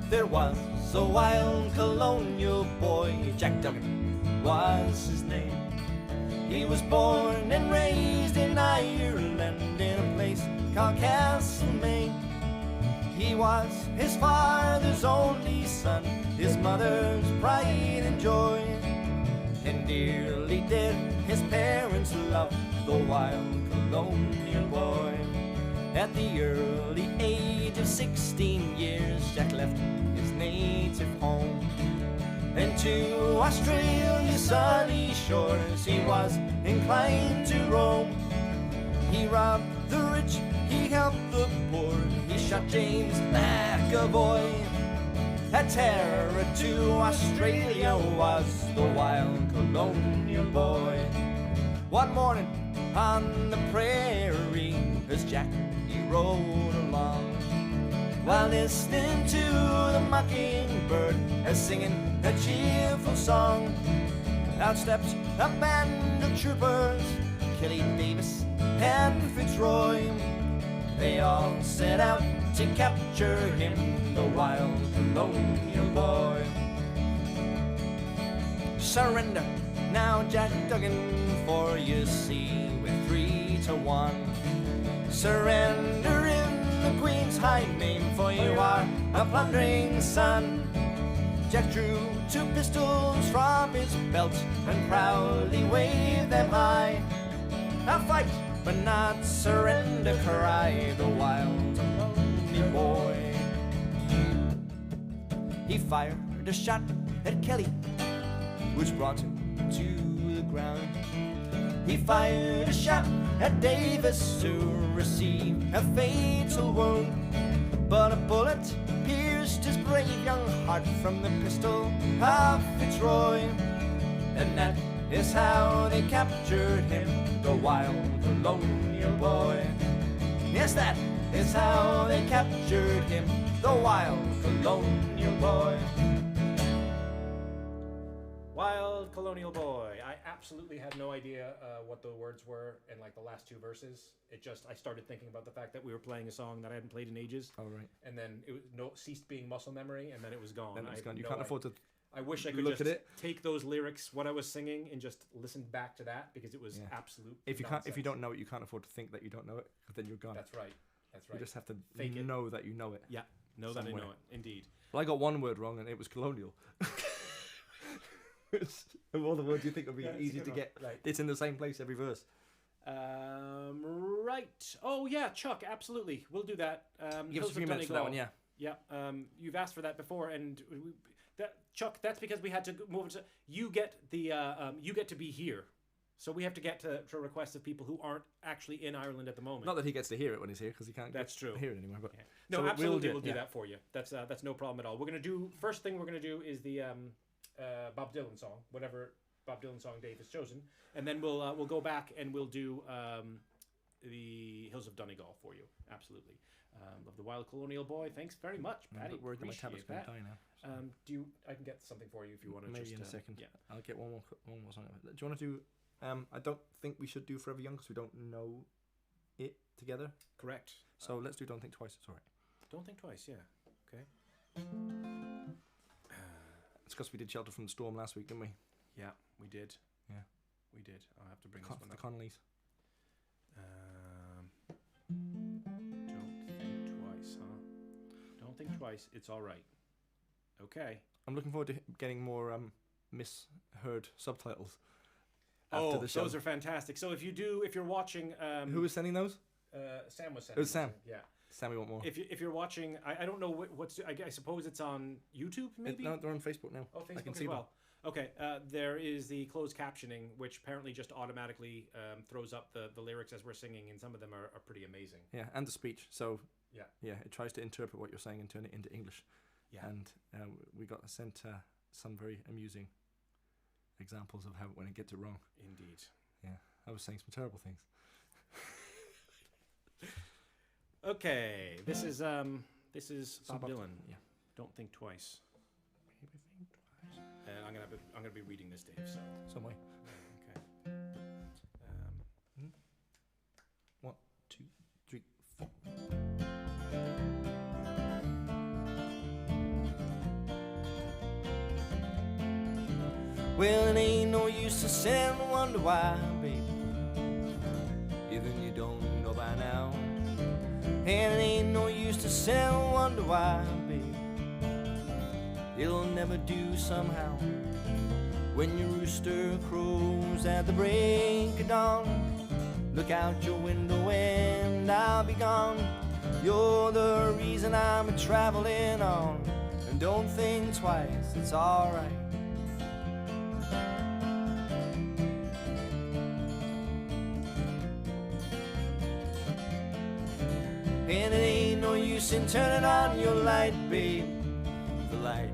There was a wild colonial boy, Jack Duggan was his name. He was born and raised in Ireland in a place called Castlemaine. He was his father's only son, his mother's pride and joy, and dearly did his parents love the wild colonial boy. At the early age of 16 years, Jack left his native home, and to Australia's sunny shores he was inclined to roam. He robbed the rich, he helped the poor, he shot James McAvoy. A terror to Australia was the wild colonial boy. One morning on the prairie, as Jack he rode along, while listening to the mockingbird as singing a cheerful song, out stepped a band of troopers, Kelly Davis and Fitzroy. They all set out to capture him, the wild colonial boy. Surrender now, Jack Duggan, for you see we're 3 to 1. Surrender in the Queen's high name, for you are a plundering son. Jack drew 2 pistols from his belt and proudly waved them high. Now fight, but not surrender, cried the wild lonely boy. He fired a shot at Kelly, which brought him to the ground. He fired a shot at Davis, who received a fatal wound, but a bullet pierced his brave young heart from the pistol of Fitzroy. And that is how they captured him, the wild colonial boy. Yes, that is how they captured him, the wild colonial boy. Wild Colonial Boy. I absolutely had no idea what the words were in like the last 2 verses. I started thinking about the fact that we were playing a song that I hadn't played in ages. Oh, right. And then it ceased being muscle memory, and then it was gone. Then it was gone. You can't afford to. I wish I could look just at it. take those lyrics, what I was singing, and just listen back to that, because it was absolute If you nonsense. if you don't know it, you can't afford to think that you don't know it, because then you're gone. That's right. That's right. You just have to Fake it. know that you know it. Yeah, know that I somewhere. know it. Indeed. Well, I got one word wrong, and it was colonial. Of all the words you think would be easy to get, right. It's in the same place every verse. Right. Oh yeah, Chuck. Absolutely, we'll do that. Give us a few minutes for that one, yeah. Yeah. You've asked for that before, and Chuck. That's because we had to move it. You get the. You get to be here. So we have to get to requests of people who aren't actually in Ireland at the moment. Not that he gets to hear it when he's here, because he can't That's true. hear it anymore. But Yeah. No, so absolutely, we'll do yeah. that for you. That's no problem at all. We're gonna do first thing we're gonna do is the Bob Dylan song, whatever Bob Dylan song Dave has chosen, and then we'll go back and we'll do the Hills of Donegal for you. Absolutely. Of the Wild Colonial Boy. Thanks very much, Paddy. Worried that my tablet's Appreciate going to that. die now. So I can get something for you if you want to. maybe just, in a second. Yeah. I'll get one more song. Do you want to do? I don't think we should do Forever Young because we don't know it together. Correct. So let's do Don't Think Twice. It's all right. Don't think twice. Yeah. Okay. It's because we did Shelter from the Storm last week, didn't we? Yeah, we did. Yeah. We did. I'll have to bring this one The up. Connollys. Don't think twice, huh? Don't think twice. It's all right. Okay. I'm looking forward to getting more misheard subtitles. After the show. Those are fantastic. So if you're watching, Who was sending those? Sam was sending. It was Sam. Yeah. Sammy want more. If you're watching, I don't know what's. I suppose it's on YouTube, maybe. No, they're on Facebook now. Oh, Facebook I can as see well. Okay, there is the closed captioning, which apparently just automatically throws up the lyrics as we're singing, and some of them are pretty amazing. Yeah, and the speech. So yeah, it tries to interpret what you're saying and turn it into English. Yeah, and we got sent some very amusing examples of how when it gets it wrong. Indeed. Yeah, I was saying some terrible things. Okay, this is Bob Dylan. Yeah. Don't think twice. Maybe think twice. I'm gonna be reading this, Dave. So. Some way. Okay. 1, 2, 3, 4. Well, it ain't no use to sit and wonder why, baby, even you don't know by now. And it ain't no use to sit and wonder why, baby, it'll never do somehow. When your rooster crows at the break of dawn, look out your window and I'll be gone. You're the reason I'm traveling on, and don't think twice, it's alright. And it ain't no use in turning on your light, babe, the light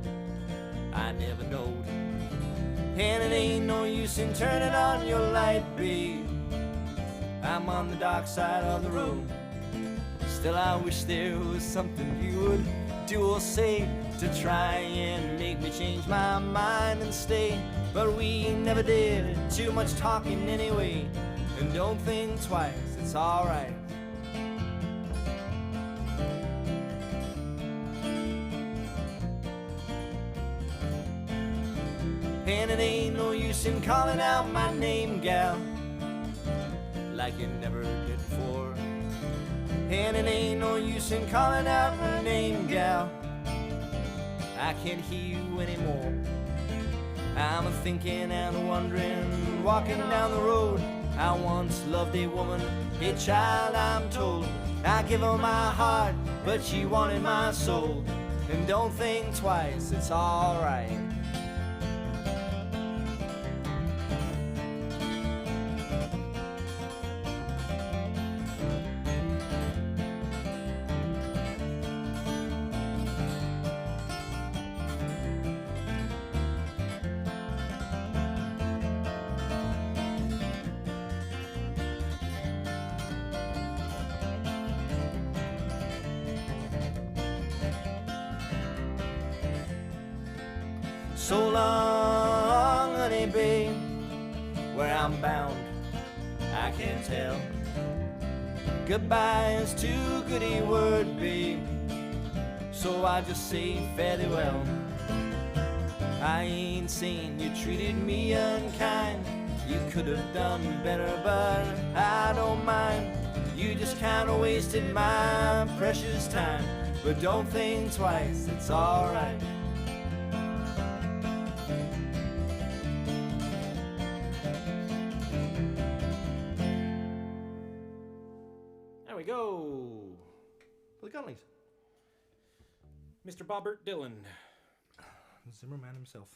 I never knowed. And it ain't no use in turning on your light, babe, I'm on the dark side of the road. Still I wish there was something you would do or say to try and make me change my mind and stay. But we never did, too much talking anyway. And don't think twice, it's alright. And it ain't no use in calling out my name, gal, like you never did before. And it ain't no use in calling out my name, gal, I can't hear you anymore. I'm a thinking and a wondering, walking down the road. I once loved a woman, a child I'm told. I give her my heart, but she wanted my soul. And don't think twice, it's alright. So long, honey babe, where I'm bound, I can't tell. Goodbye is too good a word, babe, so I just say fairly well. I ain't saying you treated me unkind, you could have done better, but I don't mind. You just kinda wasted my precious time, but don't think twice, it's alright. There we go. For the Connollys. Mr. Bobbert Dylan. Zimmerman himself.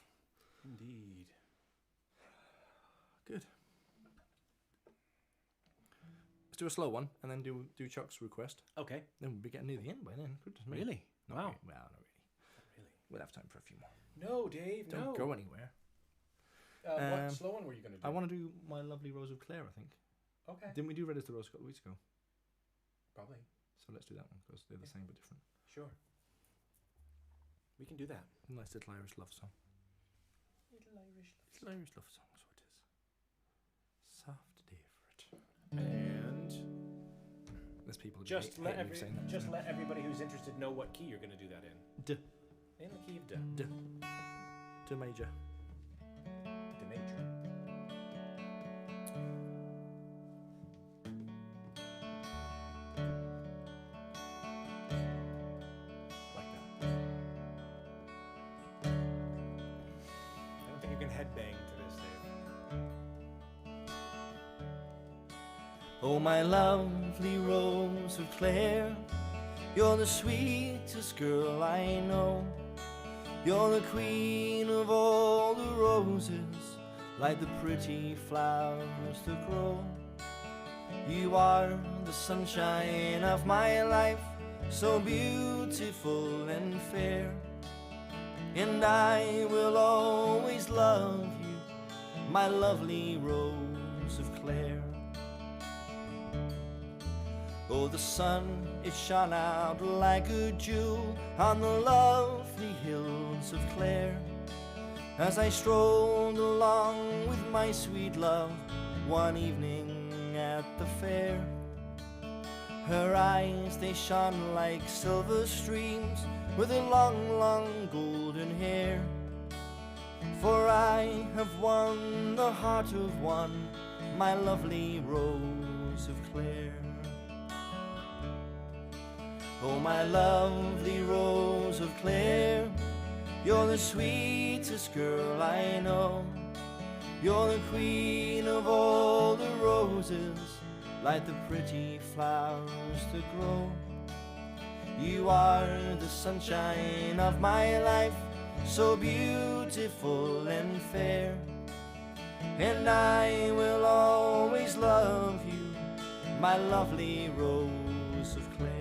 Indeed. Good. Let's do a slow one, and then do Chuck's request. Okay. Then we'll be getting near the end by then. Goodness me. Really? Not Wow. Really. Well, not really. Really? We'll have time for a few more. No, Dave. Don't go anywhere. What slow one were you going to do? I want to do My Lovely Rose of Clare, I think. Okay. Didn't we do Red as the Rose a couple of weeks ago? Probably. So let's do that one, because they're the same but different. Sure. We can do that. A nice little Irish love song. Little Irish Little Irish love song, that's what it is. Soft different. And There's people who just let saying that. let everybody who's interested know what key you're going to do that in. D. In the key of D. D. D major. D major. Like that. I don't think you can headbang to this, Dave. Oh, my lovely Rose of Clare, you're the sweetest girl I know. You're the queen of all the roses, like the pretty flowers that grow. You are the sunshine of my life, so beautiful and fair. And I will always love you, my lovely Rose of Clare. Oh, the sun, it shone out like a jewel on the lovely hills of Clare, as I strolled along with my sweet love one evening at the fair. Her eyes, they shone like silver streams with her long, long golden hair. For I have won the heart of one, my lovely Rose of Clare. Oh, my lovely Rose of Clare, you're the sweetest girl I know. You're the queen of all the roses, like the pretty flowers that grow. You are the sunshine of my life, so beautiful and fair. And I will always love you, my lovely Rose of Clare.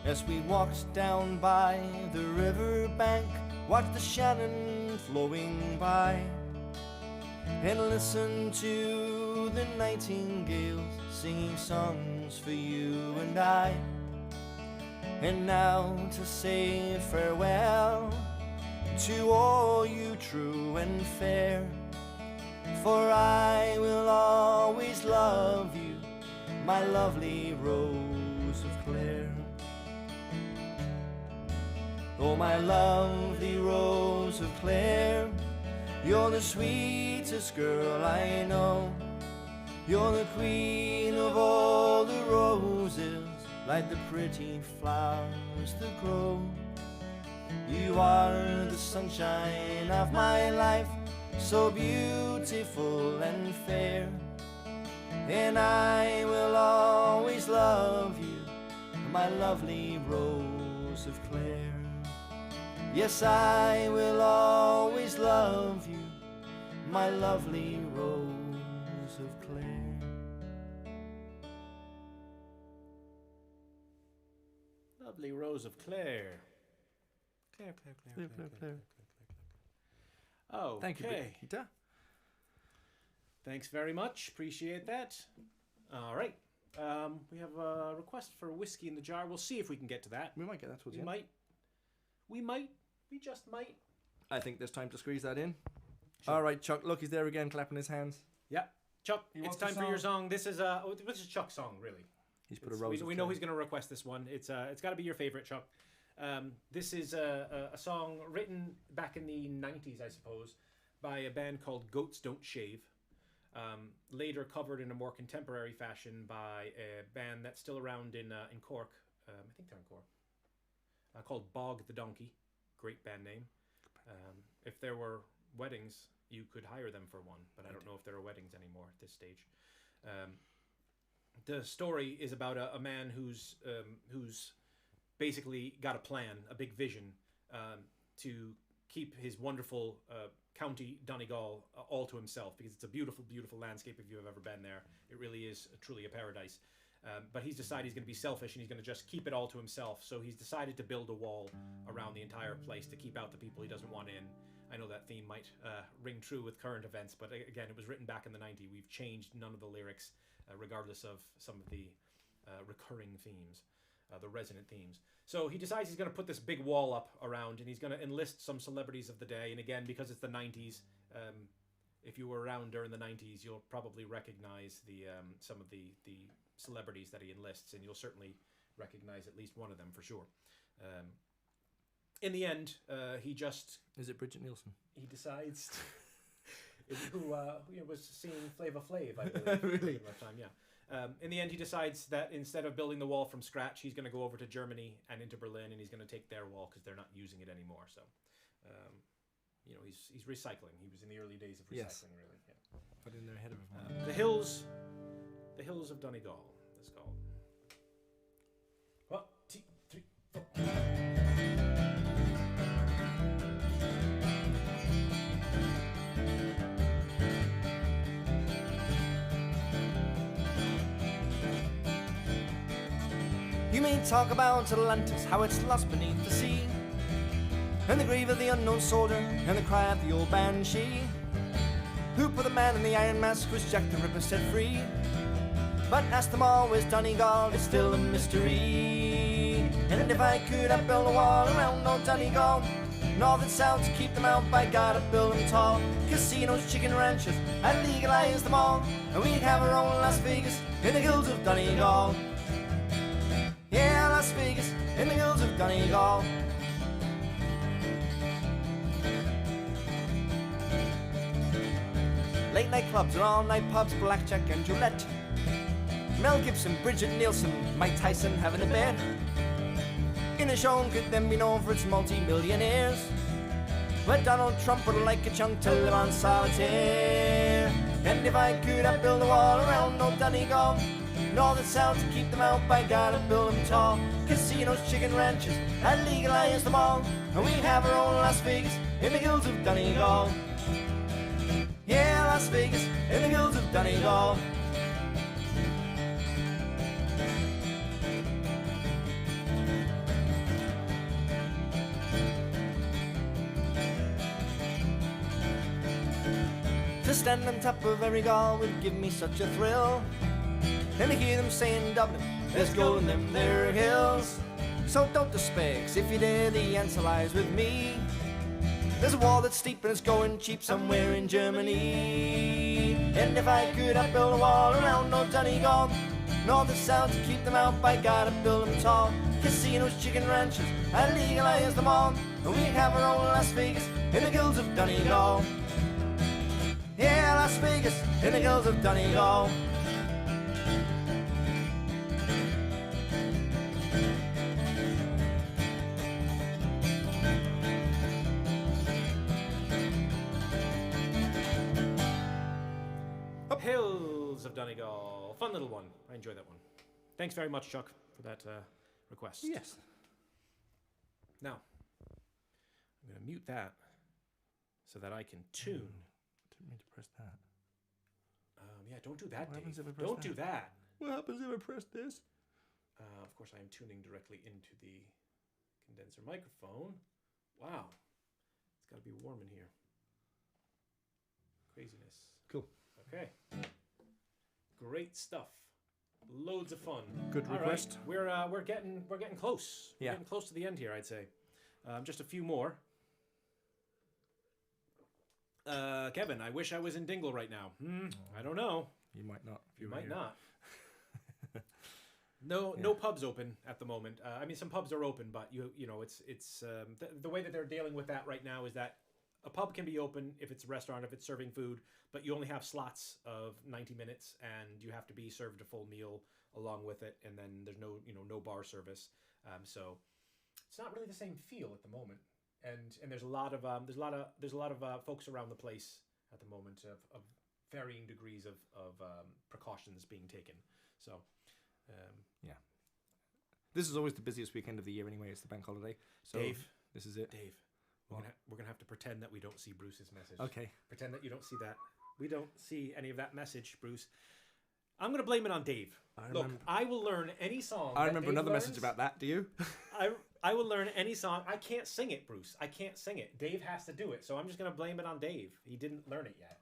As we walked down by the river bank, watched the Shannon flowing by, and listened to the nightingales singing songs for you and I. And now to say farewell to all you true and fair, for I will always love you, my lovely Rose of Clare. Oh, my lovely Rose of Clare, you're the sweetest girl I know. You're the queen of all the roses, like the pretty flowers that grow. You are the sunshine of my life, so beautiful and fair. And I will always love you, my lovely Rose of Clare. Yes, I will always love you, my lovely Rose of Clare. Lovely Rose of Clare. Clare. Oh, Thank you, okay. Peter. Thanks very much. Appreciate that. All right. We have a request for whiskey in the jar. We'll see if we can get to that. We might get that towards We the end. might. We just might. I think there's time to squeeze that in. Sure. All right, Chuck. Look, he's there again, clapping his hands. Yeah. Chuck, He it's wants a time for your song. song. This is Chuck's song, really. He's put a rose. We know he's going to request this one. It's got to be your favorite, Chuck. This is a song written back in the 90s, I suppose, by a band called Goats Don't Shave. Later covered in a more contemporary fashion by a band that's still around in Cork. I think they're in Cork. Called Bog the Donkey. Great band name. If there were weddings, you could hire them for one, but I don't know if there are weddings anymore at this stage. The story is about a man who's basically got a plan, a big vision, to keep his wonderful County Donegal all to himself, because it's a beautiful, beautiful landscape if you've ever been there. It really is truly a paradise. But he's decided he's going to be selfish and he's going to just keep it all to himself. So he's decided to build a wall around the entire place to keep out the people he doesn't want in. I know that theme might ring true with current events, but again, it was written back in the 90s. We've changed none of the lyrics, regardless of some of the recurring themes, the resonant themes. So he decides he's going to put this big wall up around, and he's going to enlist some celebrities of the day. And again, because it's the 90s, if you were around during the 90s, you'll probably recognize some of the celebrities that he enlists, and you'll certainly recognize at least one of them for sure. In the end, he just... Is it Bridget Nielsen? He decides... who was seeing Flava Flav, I believe. Really? At that time, yeah. In the end, he decides that instead of building the wall from scratch, he's going to go over to Germany and into Berlin, and he's going to take their wall because they're not using it anymore. So, he's recycling. He was in the early days of recycling, really. Yeah. But in there ahead of him. The hills of Donegal, it's called. 1, 2, 3, 4. You may talk about Atlantis, how it's lost beneath the sea, and the grave of the unknown soldier, and the cry of the old banshee. Who put the man in the iron mask was Jack the Ripper set free? But ask them all, where's Donegal? It's still a mystery. And if I could, I'd build a wall around old Donegal. North and south to keep them out, by God, I'd build them tall. Casinos, chicken ranches, I'd legalize them all. And we'd have our own Las Vegas in the hills of Donegal. Yeah, Las Vegas in the hills of Donegal. Late night clubs and all night pubs, blackjack and roulette. Mel Gibson, Bridget Nielsen, Mike Tyson having a bet. In a show could then be known for its multi-millionaires, but Donald Trump would like a chunk to live on solitaire. And if I could, I'd build a wall around old Donegal. North and south to keep them out, by God, I'd build them tall. Casinos, chicken ranches, I'd legalize them all. And we'd have our own Las Vegas in the hills of Donegal. Yeah, Las Vegas in the hills of Donegal. To stand on top of every gall would give me such a thrill. And to hear them saying Dublin, there's gold in them there hills. So don't despair, 'cause if you dare, the answer lies with me. There's a wall that's steep and it's going cheap somewhere in Germany. And if I could, I'd build a wall around old Donegal. North and south to keep them out, by God, I'd build them tall. Casinos, chicken ranches, I'd legalize them all. And we'd have our own Las Vegas in the hills of Donegal. Yeah, Las Vegas in the hills of Donegal. Hills of Donegal. Fun little one. I enjoyed that one. Thanks very much, Chuck, for that request. Yes. Now, I'm going to mute that so that I can tune. Didn't mean to press that. Yeah, don't do that, What happens Dave. if I press Don't that? do that. What happens if I press this? Of course, I am tuning directly into the condenser microphone. Wow. It's got to be warm in here. Craziness. Cool. Okay. Great stuff. Loads of fun. Good All request. right. We're getting close. Yeah. We're getting close to the end here, I'd say. Just a few more. Kevin, I wish I was in Dingle right now. I don't know. You might not. If You were might here. not. No pubs open at the moment. I mean, some pubs are open, but you know, it's the way that they're dealing with that right now is that a pub can be open if it's a restaurant, if it's serving food, but you only have slots of 90 minutes, and you have to be served a full meal along with it, and then there's no bar service. So it's not really the same feel at the moment, and there's a lot of folks around the place at the moment of varying degrees of precautions being taken. So. Yeah. This is always the busiest weekend of the year anyway. It's the bank holiday. So Dave. This is it. Dave, We're gonna have to pretend that we don't see Bruce's message. Okay. Pretend that you don't see that. We don't see any of that message, Bruce. I'm gonna blame it on Dave. Look, I will learn any song. I remember another message about that. Do you? I will learn any song. I can't sing it, Bruce. I can't sing it. Dave has to do it. So I'm just gonna blame it on Dave. He didn't learn it yet.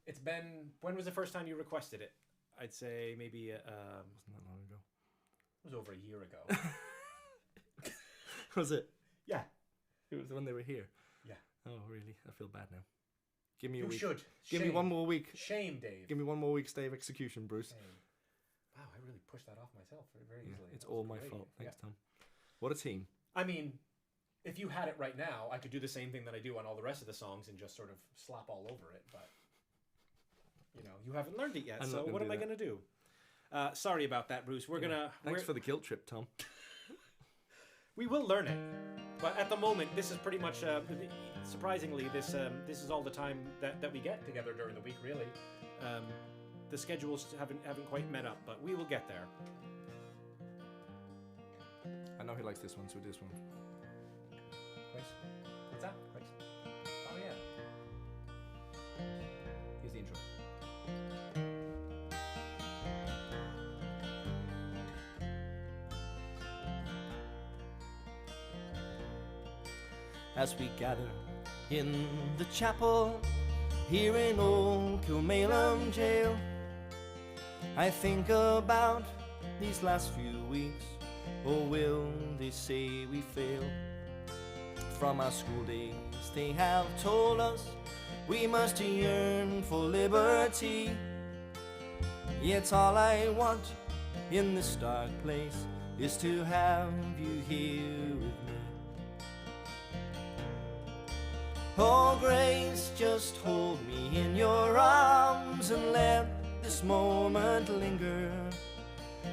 It's been. When was the first time you requested it? I'd say maybe. Wasn't that long ago? It was over a year ago. Was it? Yeah. It was when they were here. Yeah. Oh, really? I feel bad now. Give me a You week. should. Give me one more week. Shame, Dave. Give me one more week's day of execution, Bruce. Shame. Wow, I really pushed that off myself very easily. It's all my fault. Thanks, Tom. What a team. I mean, if you had it right now, I could do the same thing that I do on all the rest of the songs and just sort of slap all over it. But, you haven't learned it yet, so what am I going to do? Sorry about that, Bruce. Thanks for the guilt trip, Tom. We will learn it. But at the moment, this is pretty much, surprisingly, this is all the time that we get together during the week, really. The schedules haven't quite met up, but we will get there. I know he likes this one, so this one. Quiz? What's that? Quiz? Oh, yeah. Here's the intro. As we gather in the chapel here in old Kilmalem jail, I think about these last few weeks. Or will they say we failed? From our school days they have told us we must yearn for liberty. Yet all I want in this dark place is to have you here with me. Oh, grace, just hold me in your arms and let this moment linger.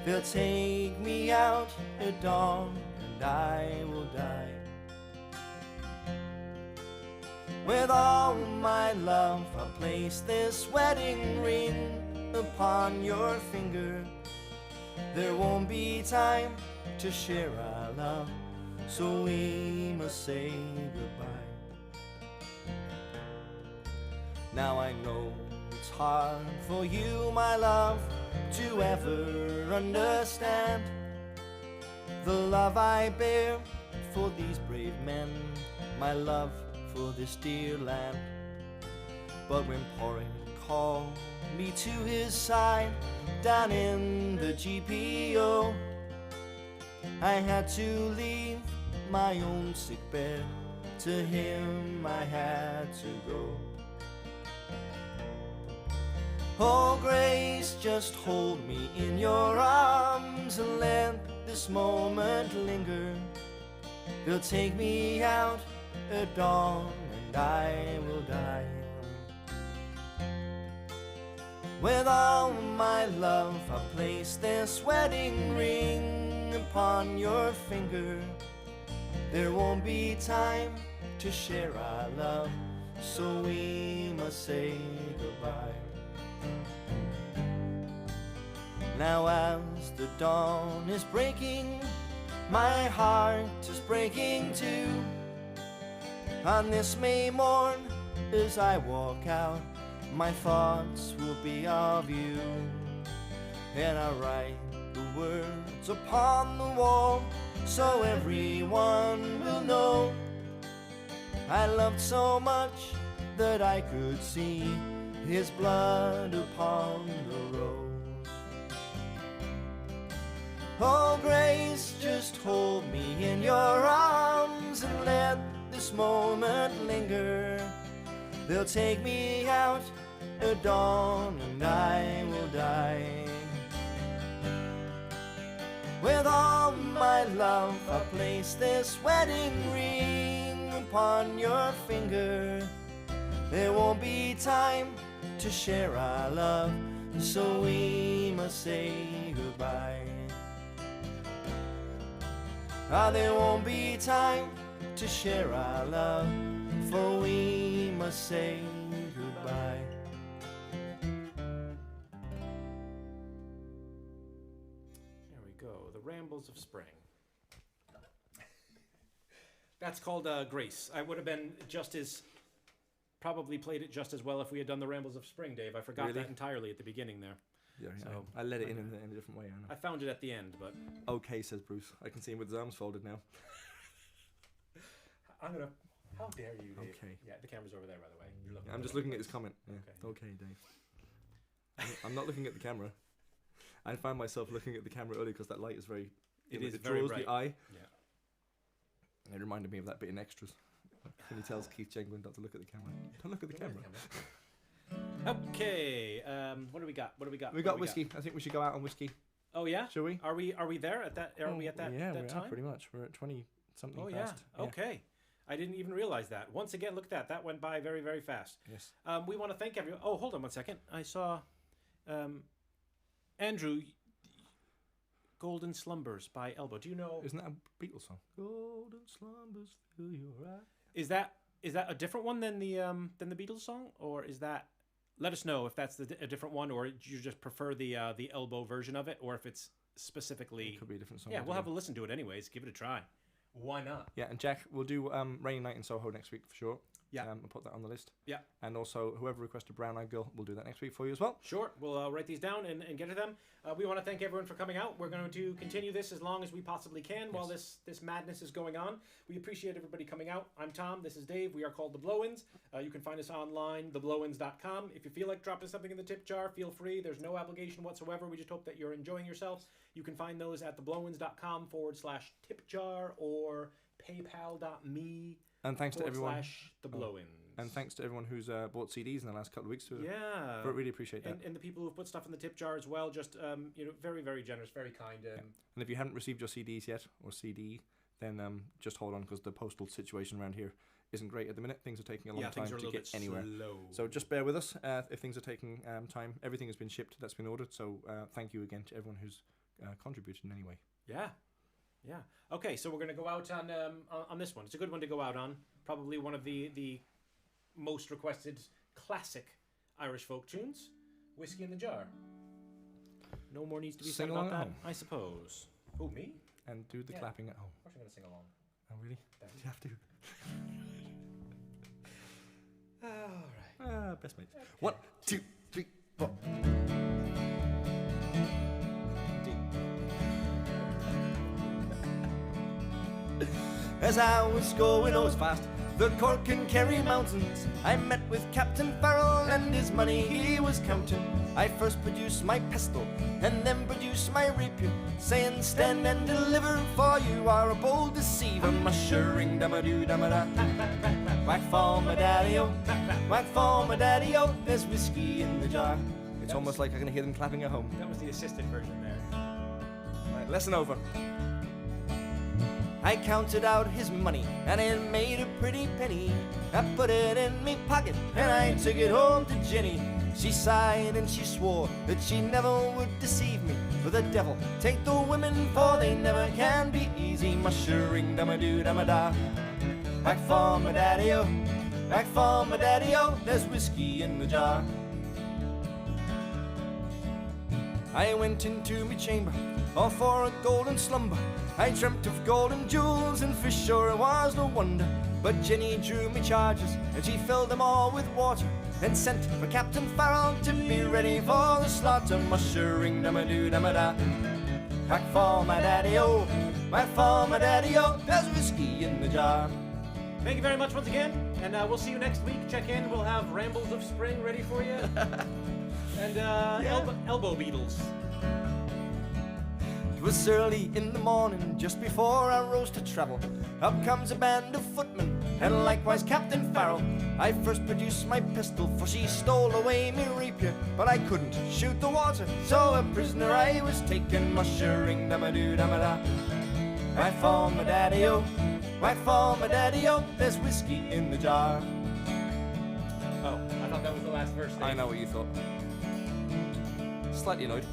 They'll take me out at dawn and I will die. With all my love I'll place this wedding ring upon your finger. There won't be time to share our love, so we must say goodbye. Now I know it's hard for you, my love, to ever understand the love I bear for these brave men, my love for this dear land. But when Porrick called me to his side down in the GPO, I had to leave my own sick bed. To him I had to go. Oh, Grace, just hold me in your arms and let this moment linger. They'll take me out at dawn and I will die. With all my love I'll place this wedding ring upon your finger. There won't be time to share our love, so we must say goodbye. Now as the dawn is breaking, my heart is breaking too. On this May morn, as I walk out, my thoughts will be of you. And I write the words upon the wall, so everyone will know I loved so much that I could see his blood upon the rose. Oh, Grace, just hold me in your arms and let this moment linger. They'll take me out at dawn and I will die. With all my love I'll place this wedding ring upon your finger. There won't be time to share our love, so we must say goodbye. There won't be time to share our love, for we must say goodbye. There we go, the rambles of spring. That's called Grace. I would have been probably played it just as well if we had done the Rambles of Spring, Dave. I forgot Really? that entirely at the beginning there. Yeah, So, I let it in a different way. I know. I found it at the end, but Okay, says Bruce. I can see him with his arms folded now. I'm gonna. How dare you, Dave? Okay. Yeah, the camera's over there, by the way. You're looking. I'm just looking at his comment. Yeah. Okay, Dave. I'm not looking at the camera. I find myself looking at the camera early because that light is very. It draws bright. the eye. Yeah. It reminded me of that bit in Extras when he tells Keith Jenglin not to look at the camera. Don't look at the camera. Okay. What do we got? We got whiskey. I think we should go out on whiskey. Oh yeah. Shall we? Are we there at that? Are we at that? Yeah, that we time? are pretty much. We're at 20 something. Oh past. yeah. Okay. I didn't even realize that. Once again, look at that. That went by very, very fast. Yes. We want to thank everyone. Oh, hold on 1 second. I saw Andrew, Golden Slumbers by Elbow. Do you know? Isn't that a Beatles song? Golden slumbers fill your eyes. Is that a different one than the Beatles song, or is that? Let us know if that's a different one, or do you just prefer the Elbow version of it, or if it's specifically. It could be a different song. Yeah, we'll have a listen to it anyways. Give it a try. Why not? Yeah, and Jack, we'll do Rainy Night in Soho next week for sure. Yeah. I'll put that on the list. Yeah. And also, whoever requested Brown Eyed Girl, we'll do that next week for you as well. Sure. We'll write these down and get to them. We want to thank everyone for coming out. We're going to continue this as long as we possibly can while this madness is going on. We appreciate everybody coming out. I'm Tom. This is Dave. We are called The Blow-Ins. You can find us online, theblowins.com. If you feel like dropping something in the tip jar, feel free. There's no obligation whatsoever. We just hope that you're enjoying yourselves. You can find those at theblowins.com/tip jar or paypal.me. And thanks to everyone. / the Blow-Ins. And thanks to everyone who's bought CDs in the last couple of weeks. Yeah. Really appreciate that. And the people who've put stuff in the tip jar as well. Just very, very generous, very kind. And if you haven't received your CDs yet, or CD, then just hold on, because the postal situation around here isn't great at the minute. Things are taking a long time to get anywhere. Slow. So just bear with us if things are taking time. Everything has been shipped that's been ordered. So thank you again to everyone who's contributed in any way. Yeah. Okay, so we're going to go out on this one. It's a good one to go out on. Probably one of the most requested classic Irish folk tunes. Whiskey in the Jar. No more needs to be said Sing about along at that, home. I suppose. Oh, me? And do the clapping at home. Of course I'm going to sing along. Oh, really? Then. You have to. All right. Best mates. Okay. 1, 2, 3, 4. As I was going always fast the Cork and Kerry mountains, I met with Captain Farrell and his money he was counting. I first produced my pistol and then produced my rapier, saying stand and deliver, for you are a bold deceiver. Mushering damadoo damada, whack for my daddy-o, whack for my daddy-o, there's whiskey in the jar. It's almost like I can hear them clapping at home. That was the assisted version there. Right, lesson over. I counted out his money and it made a pretty penny. I put it in me pocket and I took it home to Jenny. She sighed and she swore that she never would deceive me. For the devil take the women, for they never can be easy. Mushering damadoo damada, back for my daddy-o, back for my daddy-o, there's whiskey in the jar. I went into me chamber, all for a golden slumber. I dreamt of golden jewels and for sure it was no wonder. But Jenny drew me charges and she filled them all with water and sent for Captain Farrell to be ready for the slaughter. Mushering damadoo damada, back for my daddy-o, back for my daddy-o, there's whiskey in the jar. Thank you very much once again, and we'll see you next week. Check in. We'll have Rambles of Spring ready for you. And elbow beetles. It was early in the morning, just before I rose to travel. Up comes a band of footmen, and likewise Captain Farrell. I first produced my pistol, for she stole away me rapier. But I couldn't shoot the water, so a prisoner I was taken. Mushering damadoo damada, whack for my daddy-o, whack for my daddy-o, there's whiskey in the jar. Oh, I thought that was the last verse. I know what you thought. Slightly annoyed.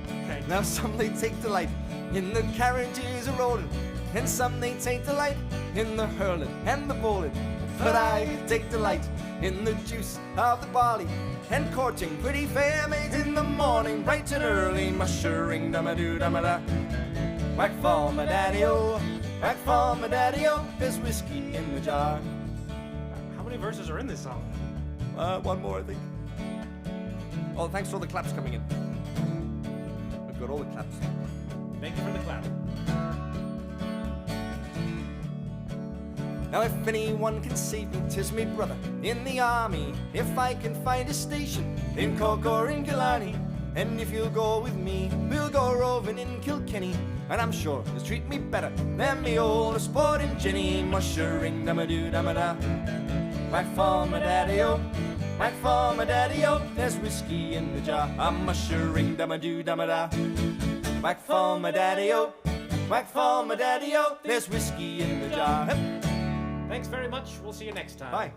Okay. Now some they take delight in the carriages a-rolling, and some they take delight in the hurling and the bowling. But I take delight in the juice of the barley, and courting pretty fair maids in the morning, bright and early. Mushering damadoo damada, whack for my daddy-o, Whack for my daddy-o, there's whiskey in the jar. How many verses are in this song? One more, I think. Oh, thanks for all the claps coming in. I've got all the claps. Thank you for the clap. Now if anyone can save me, 'tis me brother in the army. If I can find a station in Cork or in Killarney, and if you'll go with me, we'll go roving in Kilkenny. And I'm sure you'll treat me better than me old sporting Jenny. Mushering dama-doo dama-da. Whack for my daddy-o, whack for my daddy-o, there's whiskey in the jar. I'm mushering dama-doo dama-da. Whack for my daddy-o, whack for my daddy-o, there's whiskey in the jar. Thanks very much. We'll see you next time. Bye.